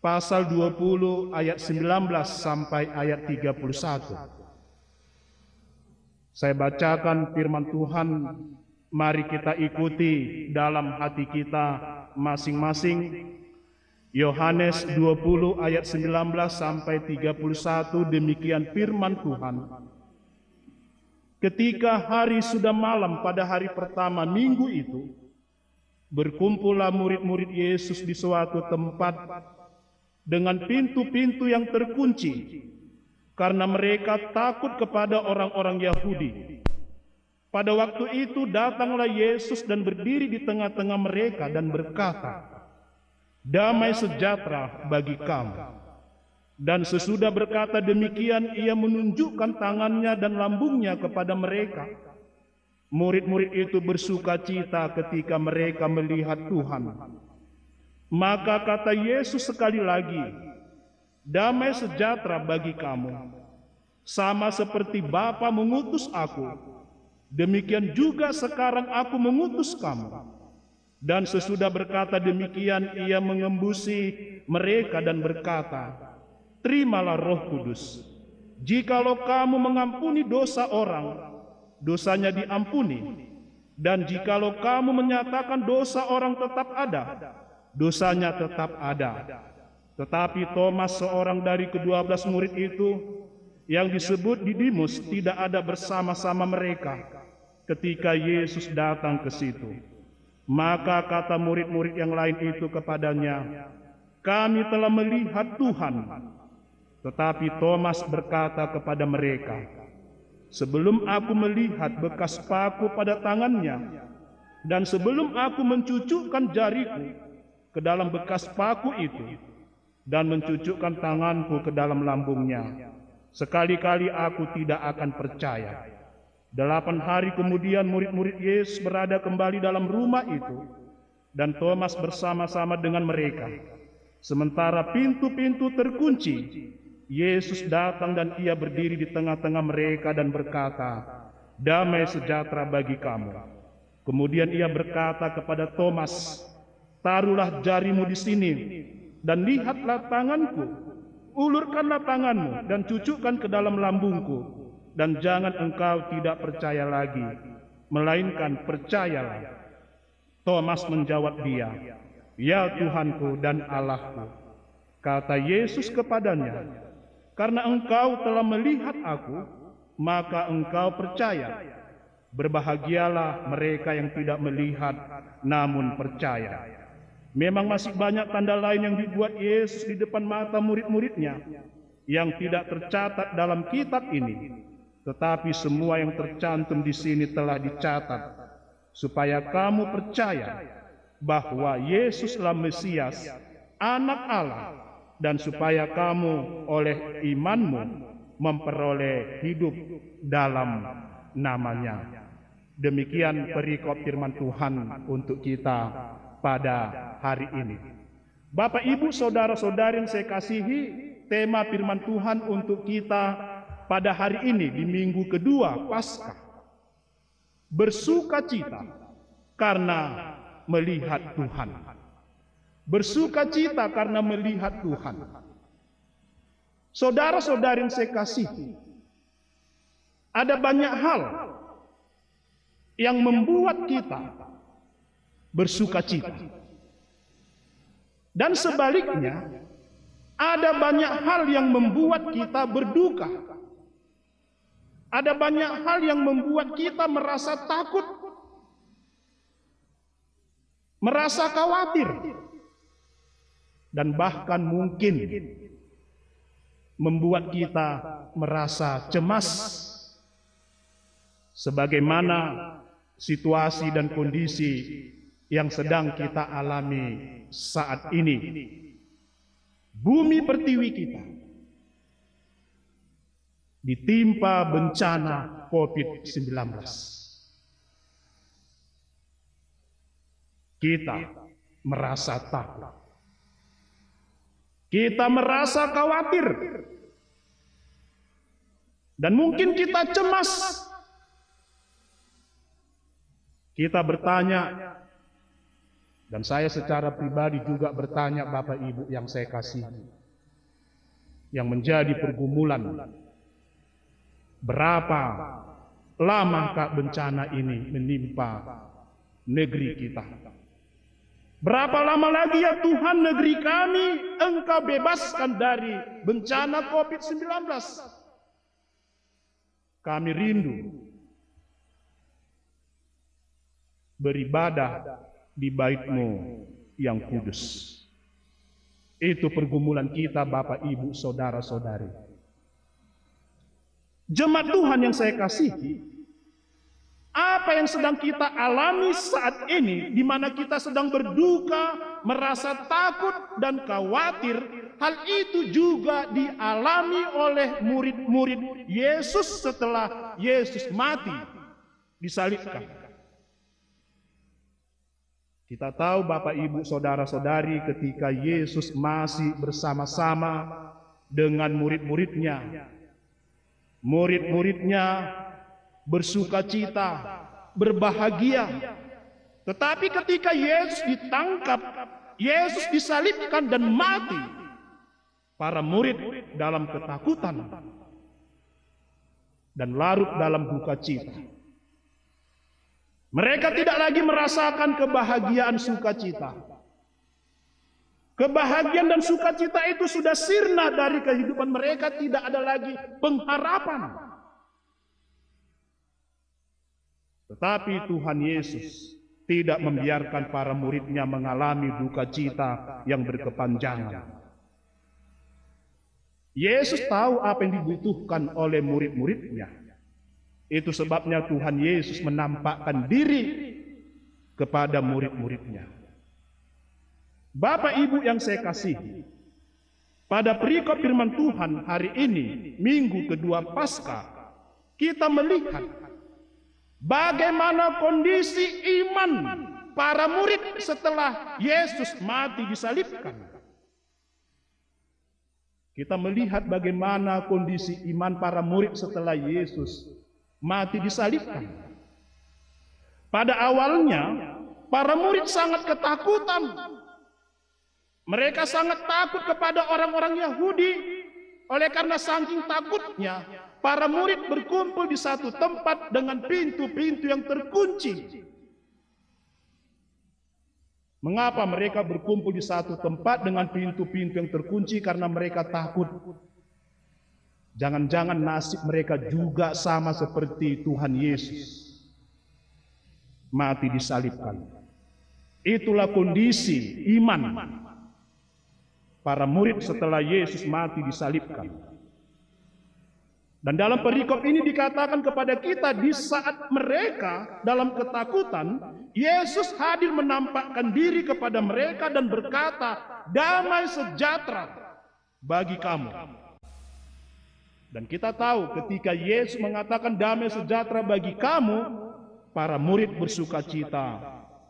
pasal 20 ayat 19 sampai ayat 31. Saya bacakan firman Tuhan, mari kita ikuti dalam hati kita masing-masing. Yohanes 20 ayat 19 sampai 31, demikian firman Tuhan. Ketika hari sudah malam pada hari pertama minggu itu, berkumpullah murid-murid Yesus di suatu tempat dengan pintu-pintu yang terkunci, karena mereka takut kepada orang-orang Yahudi. Pada waktu itu datanglah Yesus dan berdiri di tengah-tengah mereka dan berkata, "Damai sejahtera bagi kamu." Dan sesudah berkata demikian, ia menunjukkan tangannya dan lambungnya kepada mereka. Murid-murid itu bersukacita ketika mereka melihat Tuhan. Maka kata Yesus sekali lagi, "Damai sejahtera bagi kamu. Sama seperti Bapa mengutus aku, demikian juga sekarang aku mengutus kamu." Dan sesudah berkata demikian, ia mengembusi mereka dan berkata, "Terimalah Roh Kudus. Jikalau kamu mengampuni dosa orang, dosanya diampuni. Dan jikalau kamu menyatakan dosa orang tetap ada, dosanya tetap ada." Tetapi Thomas, seorang dari ke-12 murid itu, yang disebut Didimus, tidak ada bersama-sama mereka ketika Yesus datang ke situ. Maka kata murid-murid yang lain itu kepadanya, "Kami telah melihat Tuhan." Tetapi Thomas berkata kepada mereka, "Sebelum aku melihat bekas paku pada tangannya, dan sebelum aku mencucukkan jariku ke dalam bekas paku itu, dan mencucukkan tanganku ke dalam lambungnya, sekali-kali aku tidak akan percaya." 8 hari kemudian murid-murid Yesus berada kembali dalam rumah itu, dan Thomas bersama-sama dengan mereka. Sementara pintu-pintu terkunci, Yesus datang dan ia berdiri di tengah-tengah mereka dan berkata, "Damai sejahtera bagi kamu." Kemudian ia berkata kepada Thomas, "Taruhlah jarimu di sini, dan lihatlah tanganku. Ulurkanlah tanganmu dan cucukkan ke dalam lambungku. Dan jangan engkau tidak percaya lagi, melainkan percayalah." Thomas menjawab dia, "Ya Tuhanku dan Allahku." Kata Yesus kepadanya, "Karena engkau telah melihat aku, maka engkau percaya. Berbahagialah mereka yang tidak melihat namun percaya." Memang masih banyak tanda lain yang dibuat Yesus di depan mata murid-muridnya yang tidak tercatat dalam kitab ini. Tetapi semua yang tercantum di sini telah dicatat, supaya kamu percaya bahwa Yesuslah Mesias, Anak Allah, dan supaya kamu oleh imanmu memperoleh hidup dalam nama-Nya. Demikian perikop firman Tuhan untuk kita pada hari ini. Bapak, Ibu, saudara-saudari yang saya kasihi, tema firman Tuhan untuk kita pada hari ini di minggu kedua Paskah. Bersukacita karena melihat Tuhan. Bersukacita karena melihat Tuhan. Saudara-saudari yang saya kasihi, ada banyak hal yang membuat kita bersukacita. Dan sebaliknya, ada banyak hal yang membuat kita berduka. Ada banyak hal yang membuat kita merasa takut, merasa khawatir, dan bahkan mungkin membuat kita merasa cemas, sebagaimana situasi dan kondisi yang sedang kita alami saat ini. Bumi pertiwi kita ditimpa bencana COVID-19. Kita merasa takut. Kita merasa khawatir. Dan mungkin kita cemas. Kita bertanya, dan saya secara pribadi juga bertanya, Bapak Ibu yang saya kasihi, yang menjadi pergumulan, berapa lamakah bencana ini menimpa negeri kita? Berapa lama lagi ya Tuhan negeri kami Engkau bebaskan dari bencana COVID-19? Kami rindu beribadah di bait-Mu yang kudus. Itu pergumulan kita, Bapak, Ibu, saudara-saudari. Jemaat Tuhan yang saya kasihi, apa yang sedang kita alami saat ini, di mana kita sedang berduka, merasa takut dan khawatir, hal itu juga dialami oleh murid-murid Yesus setelah Yesus mati, disalibkan. Kita tahu, Bapak, Ibu, saudara-saudari, ketika Yesus masih bersama-sama dengan murid-muridnya, murid-muridnya bersukacita, berbahagia. Tetapi ketika Yesus ditangkap, Yesus disalibkan dan mati, para murid dalam ketakutan dan larut dalam duka cita. Mereka tidak lagi merasakan kebahagiaan sukacita. Kebahagiaan dan sukacita itu sudah sirna dari kehidupan mereka, tidak ada lagi pengharapan. Tetapi Tuhan Yesus tidak membiarkan para muridnya mengalami duka cita yang berkepanjangan. Yesus tahu apa yang dibutuhkan oleh murid-muridnya. Itu sebabnya Tuhan Yesus menampakkan diri kepada murid-muridnya. Bapak, Ibu yang saya kasihi, pada perikop firman Tuhan hari ini, minggu kedua Paskah, kita melihat bagaimana kondisi iman para murid setelah Yesus mati disalibkan. Kita melihat bagaimana kondisi iman para murid setelah Yesus mati disalibkan. Pada awalnya, para murid sangat ketakutan. Mereka sangat takut kepada orang-orang Yahudi. Oleh karena saking takutnya, para murid berkumpul di satu tempat dengan pintu-pintu yang terkunci. Mengapa mereka berkumpul di satu tempat dengan pintu-pintu yang terkunci? Karena mereka takut. Jangan-jangan nasib mereka juga sama seperti Tuhan Yesus, mati disalibkan. Itulah kondisi iman para murid setelah Yesus mati disalibkan. Dan dalam perikop ini dikatakan kepada kita, di saat mereka dalam ketakutan, Yesus hadir menampakkan diri kepada mereka dan berkata, "Damai sejahtera bagi kamu." Dan kita tahu ketika Yesus mengatakan damai sejahtera bagi kamu, para murid bersukacita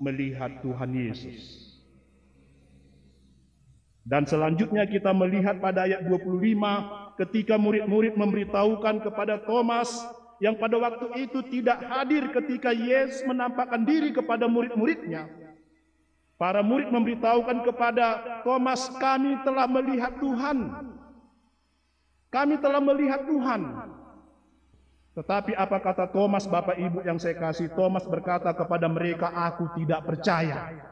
melihat Tuhan Yesus. Dan selanjutnya kita melihat pada ayat 25 ketika murid-murid memberitahukan kepada Thomas yang pada waktu itu tidak hadir ketika Yesus menampakkan diri kepada murid-muridnya. Para murid memberitahukan kepada Thomas, kami telah melihat Tuhan. Kami telah melihat Tuhan. Tetapi apa kata Thomas, Bapak Ibu yang saya kasih? Thomas berkata kepada mereka, aku tidak percaya.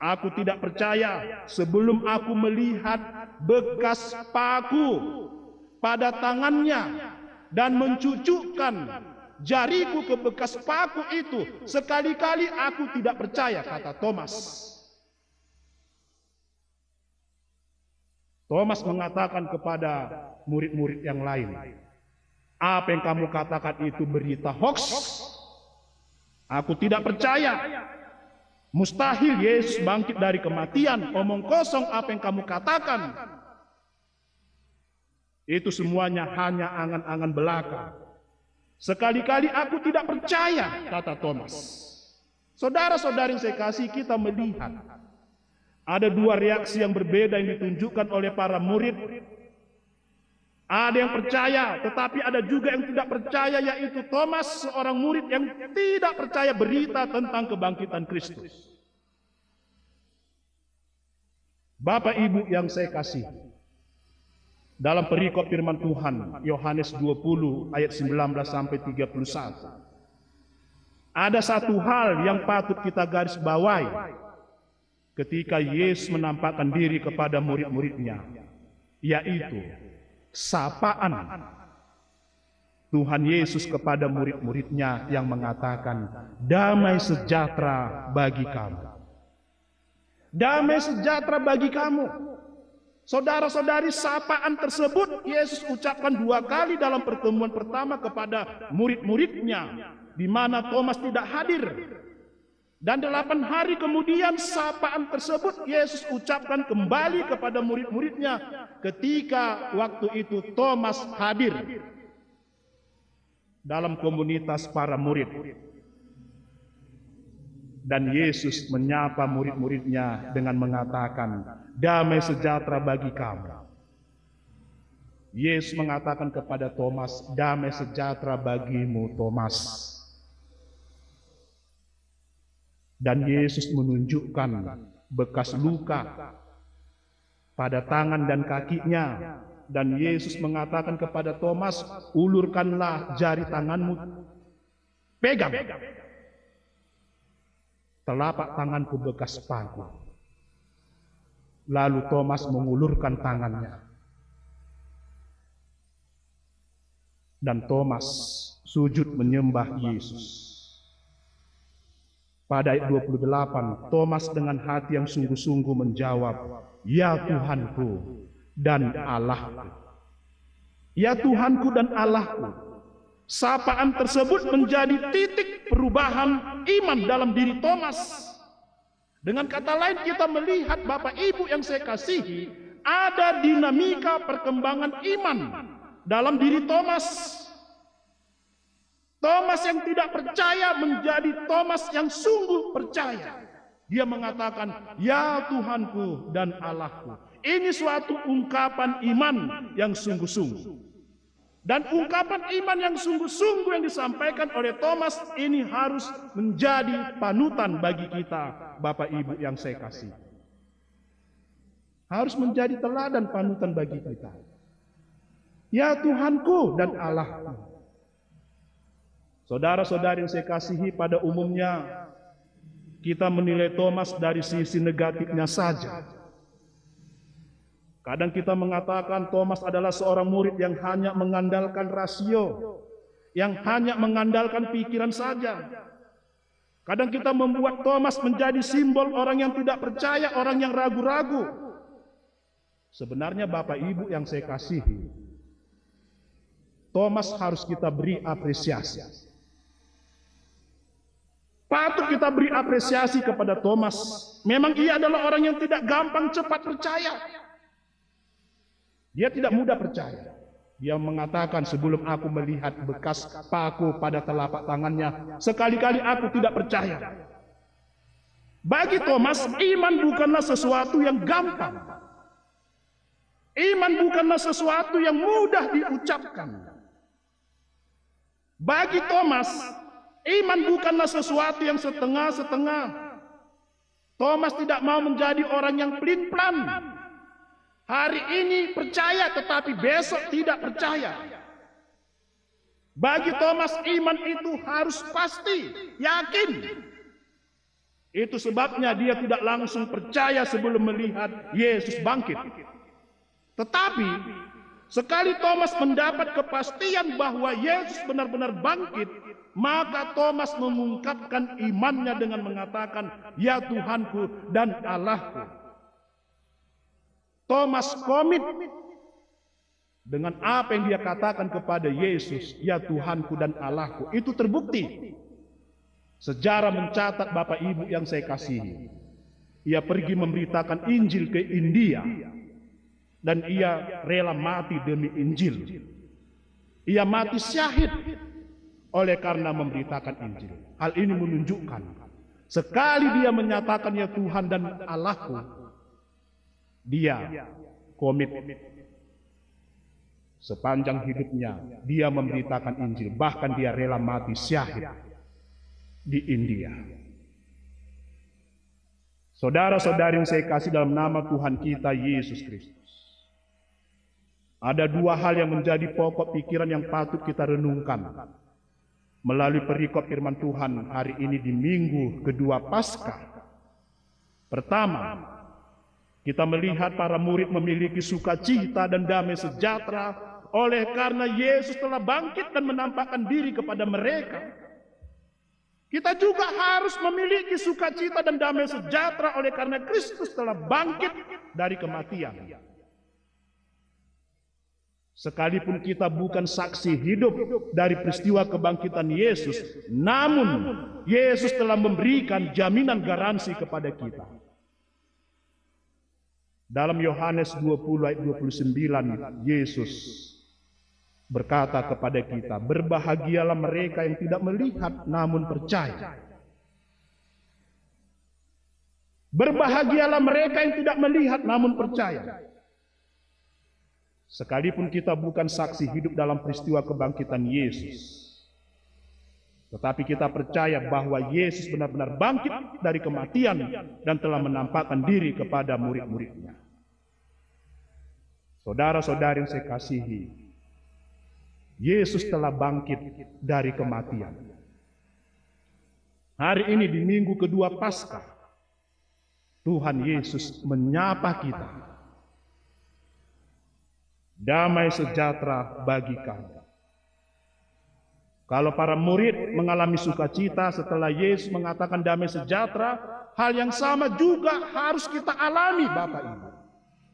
Aku tidak percaya sebelum aku melihat bekas paku pada tangannya dan mencucukkan jariku ke bekas paku itu. Sekali-kali aku tidak percaya, kata Thomas. Thomas mengatakan kepada murid-murid yang lain, apa yang kamu katakan itu berita hoax. Aku tidak percaya. Mustahil Yesus bangkit dari kematian. Omong kosong apa yang kamu katakan. Itu semuanya hanya angan-angan belaka. Sekali-kali aku tidak percaya, kata Thomas. Saudara-saudari yang saya kasih, kita melihat ada dua reaksi yang berbeda yang ditunjukkan oleh para murid. Ada yang percaya, tetapi ada juga yang tidak percaya, yaitu Thomas, seorang murid yang tidak percaya berita tentang kebangkitan Kristus. Bapak Ibu yang saya kasih, dalam perikop firman Tuhan, Yohanes 20 ayat 19 sampai 31. Ada satu hal yang patut kita garis bawahi ketika Yesus menampakkan diri kepada murid-muridnya, yaitu sapaan Tuhan Yesus kepada murid-muridnya yang mengatakan, damai sejahtera bagi kamu. Damai sejahtera bagi kamu. Saudara-saudari, sapaan tersebut Yesus ucapkan dua kali dalam pertemuan pertama kepada murid-muridnya, di mana Thomas tidak hadir. Dan 8 hari kemudian sapaan tersebut Yesus ucapkan kembali kepada murid-muridnya ketika waktu itu Thomas hadir dalam komunitas para murid. Dan Yesus menyapa murid-muridnya dengan mengatakan, damai sejahtera bagi kamu. Yesus mengatakan kepada Thomas, damai sejahtera bagimu, Thomas. Dan Yesus menunjukkan bekas luka pada tangan dan kakinya. Dan Yesus mengatakan kepada Thomas, ulurkanlah jari tanganmu, pegang telapak tanganku bekas paku. Lalu Thomas mengulurkan tangannya. Dan Thomas sujud menyembah Yesus. Pada ayat 28, Thomas dengan hati yang sungguh-sungguh menjawab, ya Tuhanku dan Allahku. Ya Tuhanku dan Allahku. Sapaan tersebut menjadi titik perubahan iman dalam diri Thomas. Dengan kata lain, kita melihat Bapak Ibu yang saya kasihi, ada dinamika perkembangan iman dalam diri Thomas. Thomas yang tidak percaya menjadi Thomas yang sungguh percaya. Dia mengatakan, ya Tuhanku dan Allahku. Ini suatu ungkapan iman yang sungguh-sungguh. Dan ungkapan iman yang sungguh-sungguh yang disampaikan oleh Thomas ini harus menjadi panutan bagi kita, Bapak Ibu yang saya kasih. Harus menjadi teladan panutan bagi kita. Ya Tuhanku dan Allahku. Saudara-saudari yang saya kasihi, pada umumnya kita menilai Thomas dari sisi negatifnya saja. Kadang kita mengatakan Thomas adalah seorang murid yang hanya mengandalkan rasio, yang hanya mengandalkan pikiran saja. Kadang kita membuat Thomas menjadi simbol orang yang tidak percaya, orang yang ragu-ragu. Sebenarnya Bapak Ibu yang saya kasihi, Thomas harus kita beri apresiasi. Patut kita beri apresiasi kepada Thomas. Memang ia adalah orang yang tidak gampang cepat percaya. Dia tidak mudah percaya. Dia mengatakan, sebelum aku melihat bekas paku pada telapak tangannya, sekali-kali aku tidak percaya. Bagi Thomas, iman bukanlah sesuatu yang gampang. Iman bukanlah sesuatu yang mudah diucapkan. Bagi Thomas, iman bukanlah sesuatu yang setengah-setengah. Thomas tidak mau menjadi orang yang pelin-pelan. Hari ini percaya tetapi besok tidak percaya. Bagi Thomas, iman itu harus pasti, yakin. Itu sebabnya dia tidak langsung percaya sebelum melihat Yesus bangkit. Tetapi sekali Thomas mendapat kepastian bahwa Yesus benar-benar bangkit, maka Thomas mengungkapkan imannya dengan mengatakan, "Ya Tuhanku dan Allahku." Thomas komit dengan apa yang dia katakan kepada Yesus, "Ya Tuhanku dan Allahku." Itu terbukti. Sejarah mencatat, Bapak Ibu yang saya kasihi, ia pergi memberitakan Injil ke India, dan ia rela mati demi Injil. Ia mati syahid oleh karena memberitakan Injil. Hal ini menunjukkan, sekali dia menyatakan "Ya Tuhan dan Allahku", dia komit. Sepanjang hidupnya dia memberitakan Injil, bahkan dia rela mati syahid di India. Saudara-saudari yang saya kasih dalam nama Tuhan kita Yesus Kristus, ada dua hal yang menjadi pokok pikiran yang patut kita renungkan melalui perikop firman Tuhan hari ini di minggu kedua Paskah. Pertama, kita melihat para murid memiliki sukacita dan damai sejahtera oleh karena Yesus telah bangkit dan menampakkan diri kepada mereka. Kita juga harus memiliki sukacita dan damai sejahtera oleh karena Kristus telah bangkit dari kematian. Sekalipun kita bukan saksi hidup dari peristiwa kebangkitan Yesus, namun Yesus telah memberikan jaminan garansi kepada kita. Dalam Yohanes 20 ayat 29, Yesus berkata kepada kita, "Berbahagialah mereka yang tidak melihat namun percaya." Berbahagialah mereka yang tidak melihat namun percaya. Sekalipun kita bukan saksi hidup dalam peristiwa kebangkitan Yesus, tetapi kita percaya bahwa Yesus benar-benar bangkit dari kematian dan telah menampakkan diri kepada murid-muridnya. Saudara-saudari yang saya kasihi, Yesus telah bangkit dari kematian. Hari ini di minggu kedua Paskah, Tuhan Yesus menyapa kita. Damai sejahtera bagi kamu. Kalau para murid mengalami sukacita setelah Yesus mengatakan damai sejahtera, hal yang sama juga harus kita alami, Bapak Ibu.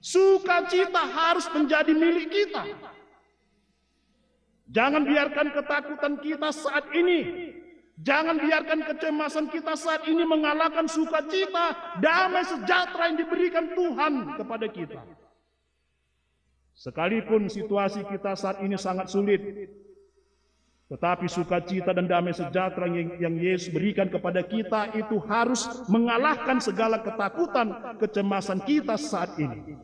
Sukacita harus menjadi milik kita. Jangan biarkan ketakutan kita saat ini, jangan biarkan kecemasan kita saat ini mengalahkan sukacita, damai sejahtera yang diberikan Tuhan kepada kita. Sekalipun situasi kita saat ini sangat sulit, tetapi sukacita dan damai sejahtera yang Yesus berikan kepada kita itu harus mengalahkan segala ketakutan, kecemasan kita saat ini.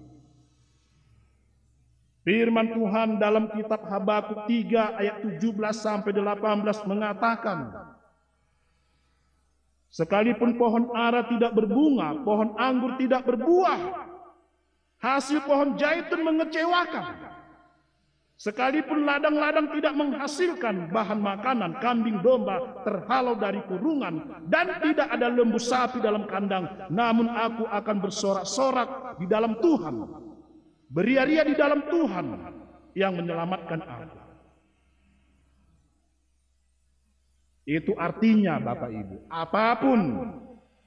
Firman Tuhan dalam kitab Habakuk 3 ayat 17 sampai 18 mengatakan, "Sekalipun pohon ara tidak berbunga, pohon anggur tidak berbuah, hasil pohon zaitun mengecewakan. Sekalipun ladang-ladang tidak menghasilkan bahan makanan, kambing domba terhalau dari kurungan, dan tidak ada lembu sapi dalam kandang, namun aku akan bersorak-sorak di dalam Tuhan, beria-ria di dalam Tuhan yang menyelamatkan aku." Itu artinya, Bapak Ibu, apapun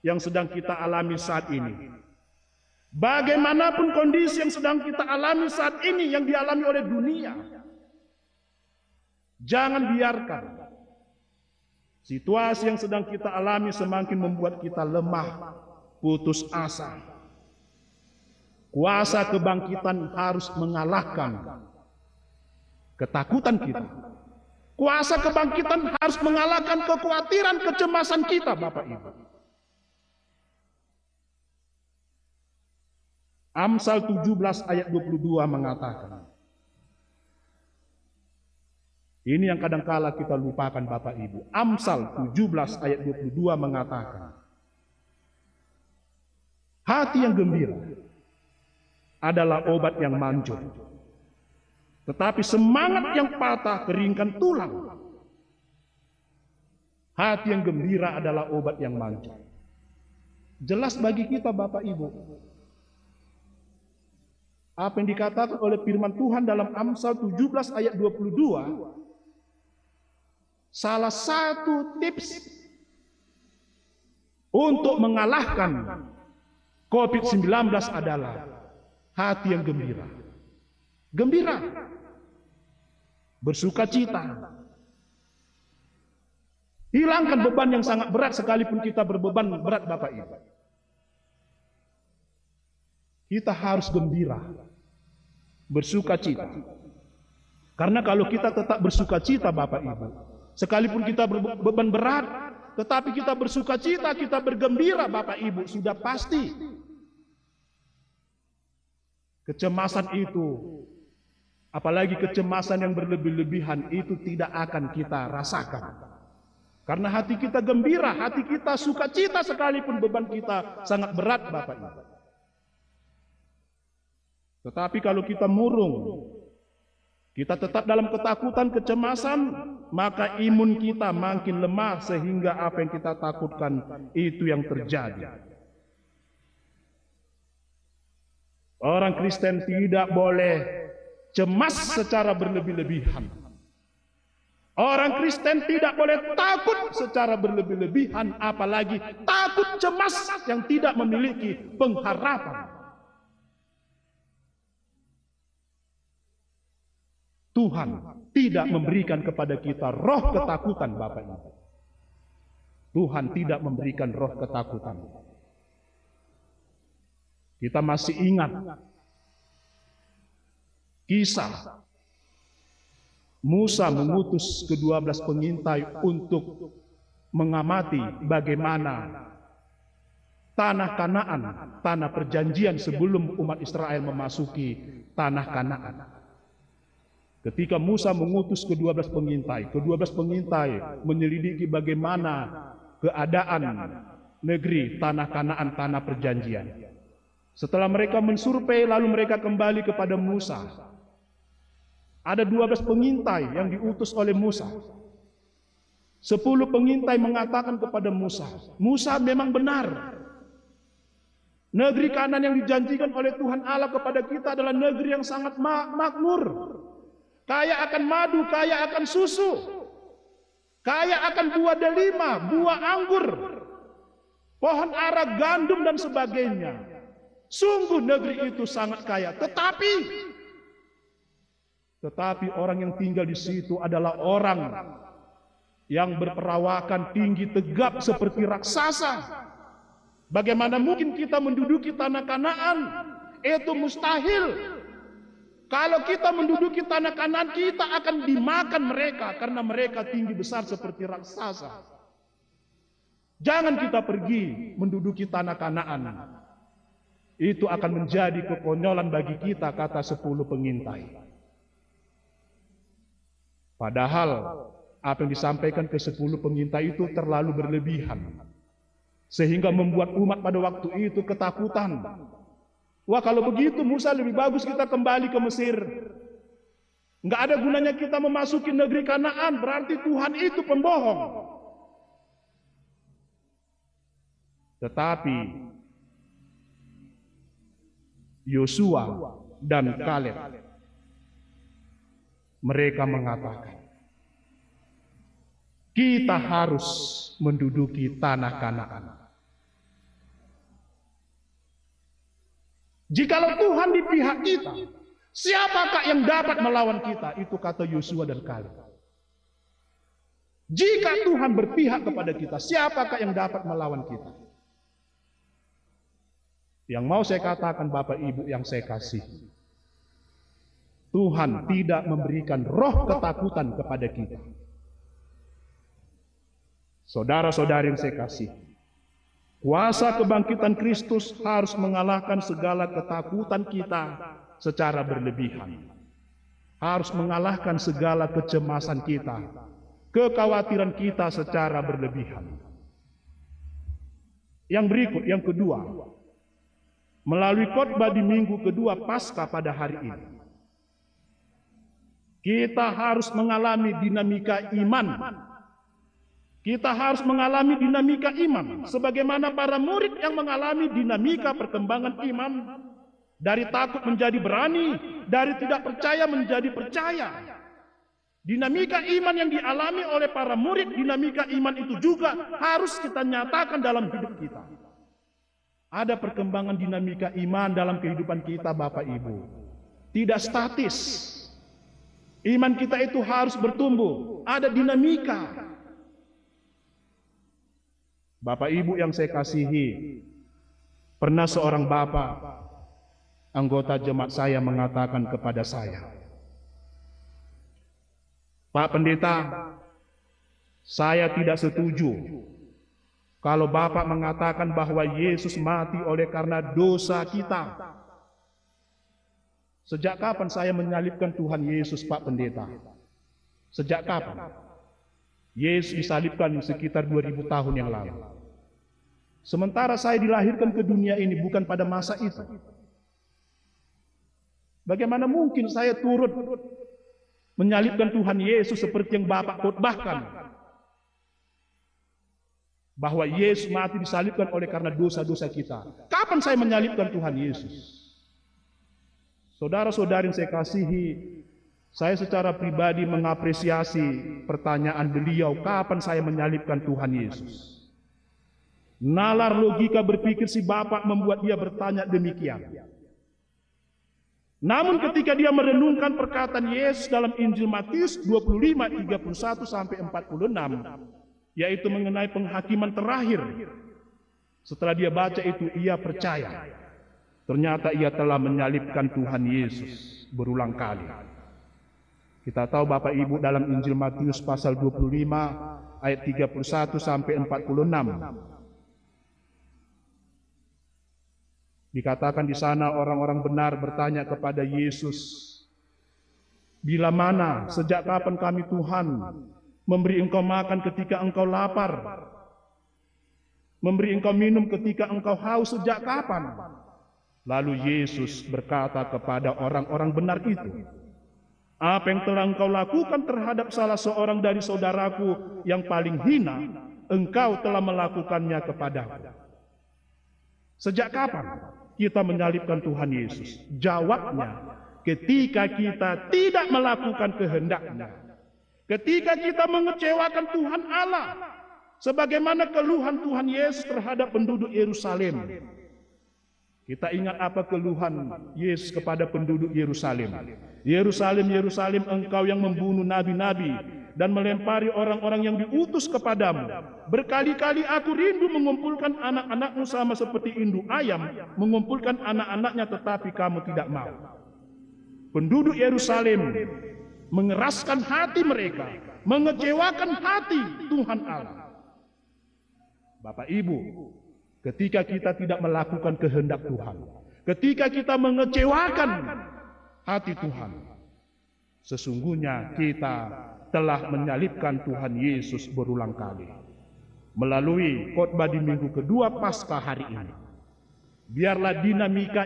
yang sedang kita alami saat ini, bagaimanapun kondisi yang sedang kita alami saat ini yang dialami oleh dunia, jangan biarkan situasi yang sedang kita alami semakin membuat kita lemah, putus asa. Kuasa kebangkitan harus mengalahkan ketakutan kita. Kuasa kebangkitan harus mengalahkan kekhawatiran, kecemasan kita, Bapak Ibu. Amsal 17 ayat 22 mengatakan, ini yang kadangkala kita lupakan Bapak Ibu. Amsal 17 ayat 22 mengatakan, hati yang gembira adalah obat yang manjur, tetapi semangat yang patah keringkan tulang. Hati yang gembira adalah obat yang manjur. Jelas bagi kita Bapak Ibu, apa yang dikatakan oleh firman Tuhan dalam Amsal 17 ayat 22, salah satu tips untuk mengalahkan COVID-19 adalah hati yang gembira. Gembira, bersukacita. Hilangkan beban yang sangat berat sekalipun kita berbeban berat Bapak Ibu. Kita harus gembira, bersukacita. Karena kalau kita tetap bersukacita Bapak Ibu, sekalipun kita berbeban berat, tetapi kita bersukacita, kita bergembira Bapak Ibu, sudah pasti kecemasan itu, apalagi kecemasan yang berlebih-lebihan itu tidak akan kita rasakan. Karena hati kita gembira, hati kita sukacita sekalipun beban kita sangat berat Bapak Ibu. Tetapi kalau kita murung, kita tetap dalam ketakutan, kecemasan, maka imun kita makin lemah sehingga apa yang kita takutkan itu yang terjadi. Orang Kristen tidak boleh cemas secara berlebih-lebihan. Orang Kristen tidak boleh takut secara berlebih-lebihan, apalagi takut cemas yang tidak memiliki pengharapan. Tuhan tidak memberikan kepada kita roh ketakutan Bapak Ibu. Tuhan tidak memberikan roh ketakutan. Kita masih ingat kisah Musa mengutus ke-12 pengintai untuk mengamati bagaimana tanah Kanaan, tanah perjanjian sebelum umat Israel memasuki tanah Kanaan. Ketika Musa mengutus ke-12 pengintai menyelidiki bagaimana keadaan negeri tanah Kanaan, tanah perjanjian. Setelah mereka mensurvei, lalu mereka kembali kepada Musa. Ada 12 pengintai yang diutus oleh Musa. 10 pengintai mengatakan kepada Musa, Musa memang benar. Negeri Kanaan yang dijanjikan oleh Tuhan Allah kepada kita adalah negeri yang sangat makmur. Kaya akan madu, kaya akan susu, kaya akan buah delima, buah anggur, pohon ara, gandum dan sebagainya. Sungguh negeri itu sangat kaya. Tetapi orang yang tinggal di situ adalah orang yang berperawakan tinggi tegap seperti raksasa. Bagaimana mungkin kita menduduki tanah Kanaan? Itu mustahil. Kalau kita menduduki tanah Kanaan, kita akan dimakan mereka karena mereka tinggi besar seperti raksasa. Jangan kita pergi menduduki tanah Kanaan. Itu akan menjadi kekonyolan bagi kita, kata 10 pengintai. Padahal apa yang disampaikan ke 10 pengintai itu terlalu berlebihan, sehingga membuat umat pada waktu itu ketakutan. Wah, kalau begitu Musa, lebih bagus kita kembali ke Mesir. Nggak ada gunanya kita memasuki negeri Kanaan, berarti Tuhan itu pembohong. Tetapi Yosua dan Kaleb, mereka mengatakan, kita harus menduduki tanah Kanaan. Jikalau Tuhan di pihak kita, siapakah yang dapat melawan kita? Itu kata Yosua dan Kaleb. Jika Tuhan berpihak kepada kita, siapakah yang dapat melawan kita? Yang mau saya katakan Bapak Ibu yang saya kasih, Tuhan tidak memberikan roh ketakutan kepada kita. Saudara-saudari yang saya kasih, kuasa kebangkitan Kristus harus mengalahkan segala ketakutan kita secara berlebihan. Harus mengalahkan segala kecemasan kita, kekhawatiran kita secara berlebihan. Yang berikut, yang kedua, melalui khotbah di minggu kedua Paskah pada hari ini, kita harus mengalami dinamika iman. Kita harus mengalami dinamika iman. Sebagaimana para murid yang mengalami dinamika perkembangan iman. Dari takut menjadi berani. Dari tidak percaya menjadi percaya. Dinamika iman yang dialami oleh para murid, dinamika iman itu juga harus kita nyatakan dalam hidup kita. Ada perkembangan dinamika iman dalam kehidupan kita, Bapak Ibu. Tidak statis. Iman kita itu harus bertumbuh. Ada dinamika. Bapak Ibu yang saya kasihi, pernah seorang bapak, anggota jemaat saya mengatakan kepada saya, Pak Pendeta, saya tidak setuju kalau Bapak mengatakan bahwa Yesus mati oleh karena dosa kita. Sejak kapan saya menyalibkan Tuhan Yesus, Pak Pendeta? Sejak kapan? Yesus disalibkan sekitar 2000 tahun yang lalu. Sementara saya dilahirkan ke dunia ini bukan pada masa itu. Bagaimana mungkin saya turut menyalibkan Tuhan Yesus seperti yang Bapak khotbahkan? Bahwa Yesus mati disalibkan oleh karena dosa-dosa kita. Kapan saya menyalibkan Tuhan Yesus? Saudara-saudari yang saya kasihi, saya secara pribadi mengapresiasi pertanyaan beliau, kapan saya menyalibkan Tuhan Yesus? Nalar logika berpikir si Bapak membuat dia bertanya demikian. Namun ketika dia merenungkan perkataan Yesus dalam Injil Matius 25:31 sampai 46, yaitu mengenai penghakiman terakhir. Setelah dia baca itu, ia percaya. Ternyata ia telah menyalibkan Tuhan Yesus berulang kali. Kita tahu Bapak Ibu dalam Injil Matius pasal 25 ayat 31 sampai 46. Dikatakan di sana orang-orang benar bertanya kepada Yesus, bila mana, sejak kapan kami Tuhan memberi engkau makan ketika engkau lapar? Memberi engkau minum ketika engkau haus, sejak kapan? Lalu Yesus berkata kepada orang-orang benar itu, apa yang telah engkau lakukan terhadap salah seorang dari saudaraku yang paling hina, engkau telah melakukannya kepadaku. Sejak kapan kita menyalibkan Tuhan Yesus? Jawabnya, ketika kita tidak melakukan kehendaknya. Ketika kita mengecewakan Tuhan Allah. Sebagaimana keluhan Tuhan Yesus terhadap penduduk Yerusalem. Kita ingat apa keluhan Yesus kepada penduduk Yerusalem. Yerusalem, Yerusalem, engkau yang membunuh nabi-nabi dan melempari orang-orang yang diutus kepadamu. Berkali-kali aku rindu mengumpulkan anak-anakmu sama seperti induk ayam mengumpulkan anak-anaknya, tetapi kamu tidak mau. Penduduk Yerusalem mengeraskan hati mereka, mengecewakan hati Tuhan Allah. Bapak Ibu, ketika kita tidak melakukan kehendak Tuhan, ketika kita mengecewakan hati Tuhan, sesungguhnya kita telah menyalibkan Tuhan Yesus berulang kali. Melalui khotbah di minggu kedua Paskah hari ini, biarlah dinamika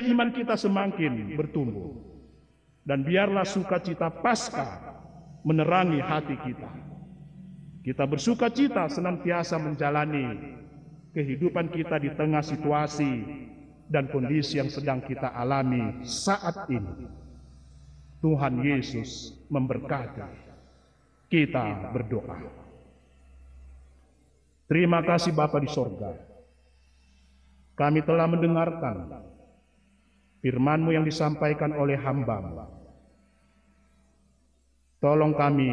iman kita semakin bertumbuh, dan biarlah sukacita Paskah menerangi hati kita. Kita bersukacita senantiasa menjalani kehidupan kita di tengah situasi dan kondisi yang sedang kita alami saat ini. Tuhan Yesus memberkati. Kita berdoa. Terima kasih Bapa di sorga. Kami telah mendengarkan firman-Mu yang disampaikan oleh hamba-Mu. Tolong kami,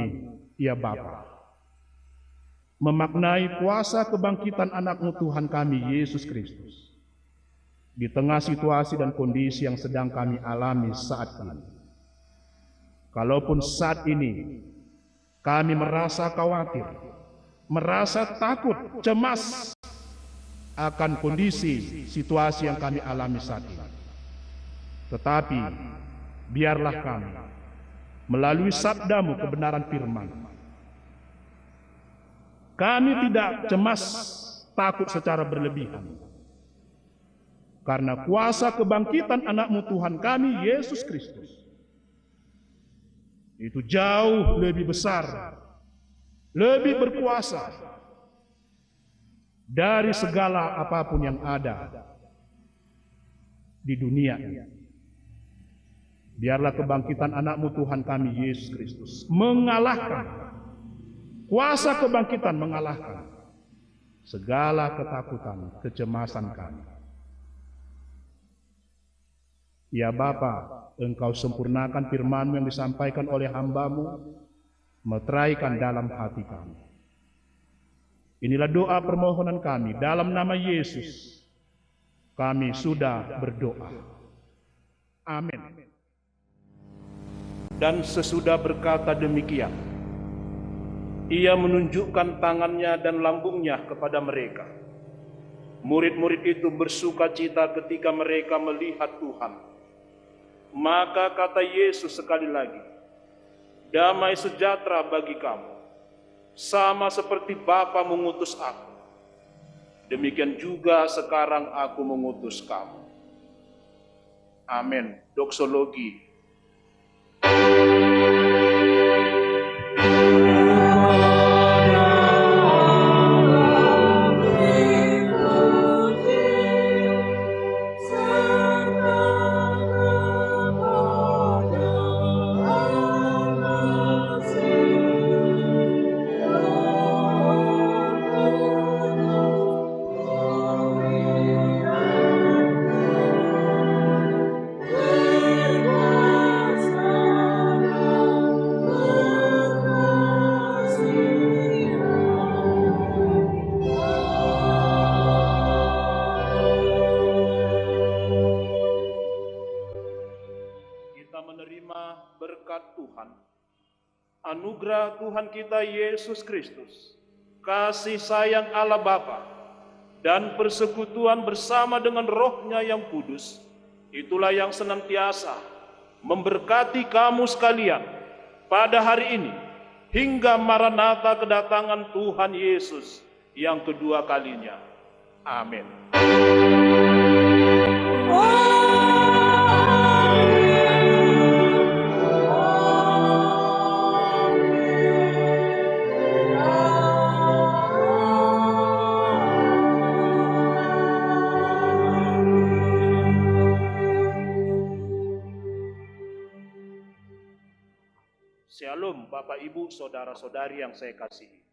ya Bapa, memaknai kuasa kebangkitan anak-Mu Tuhan kami, Yesus Kristus. di tengah situasi dan kondisi yang sedang kami alami saat ini. Kalaupun saat ini kami merasa khawatir, merasa takut, cemas akan kondisi situasi yang kami alami saat ini. Tetapi biarlah kami melalui sabdamu kebenaran firman, kami tidak cemas, takut secara berlebihan. Karena kuasa kebangkitan anak-Mu Tuhan kami, Yesus Kristus, itu jauh lebih besar, lebih berkuasa dari segala apapun yang ada di dunia ini. Biarlah kebangkitan anak-Mu Tuhan kami, Yesus Kristus, mengalahkan, kuasa kebangkitan mengalahkan segala ketakutan, kecemasan kami. Ya Bapa, Engkau sempurnakan firman-Mu yang disampaikan oleh hamba-Mu, meteraikan dalam hati kami. Inilah doa permohonan kami, dalam nama Yesus kami sudah berdoa. Amin. Dan sesudah berkata demikian, ia menunjukkan tangannya dan lambungnya kepada mereka. Murid-murid itu bersuka cita ketika mereka melihat Tuhan. Maka kata Yesus sekali lagi, damai sejahtera bagi kamu. Sama seperti Bapa mengutus aku, demikian juga sekarang aku mengutus kamu. Amin. Doksologi. Anugerah Tuhan kita Yesus Kristus, kasih sayang Allah Bapa, dan persekutuan bersama dengan Roh-Nya yang kudus, itulah yang senantiasa memberkati kamu sekalian pada hari ini, hingga Maranatha kedatangan Tuhan Yesus yang kedua kalinya. Amin. Shalom Bapak Ibu Saudara-saudari yang saya kasihi.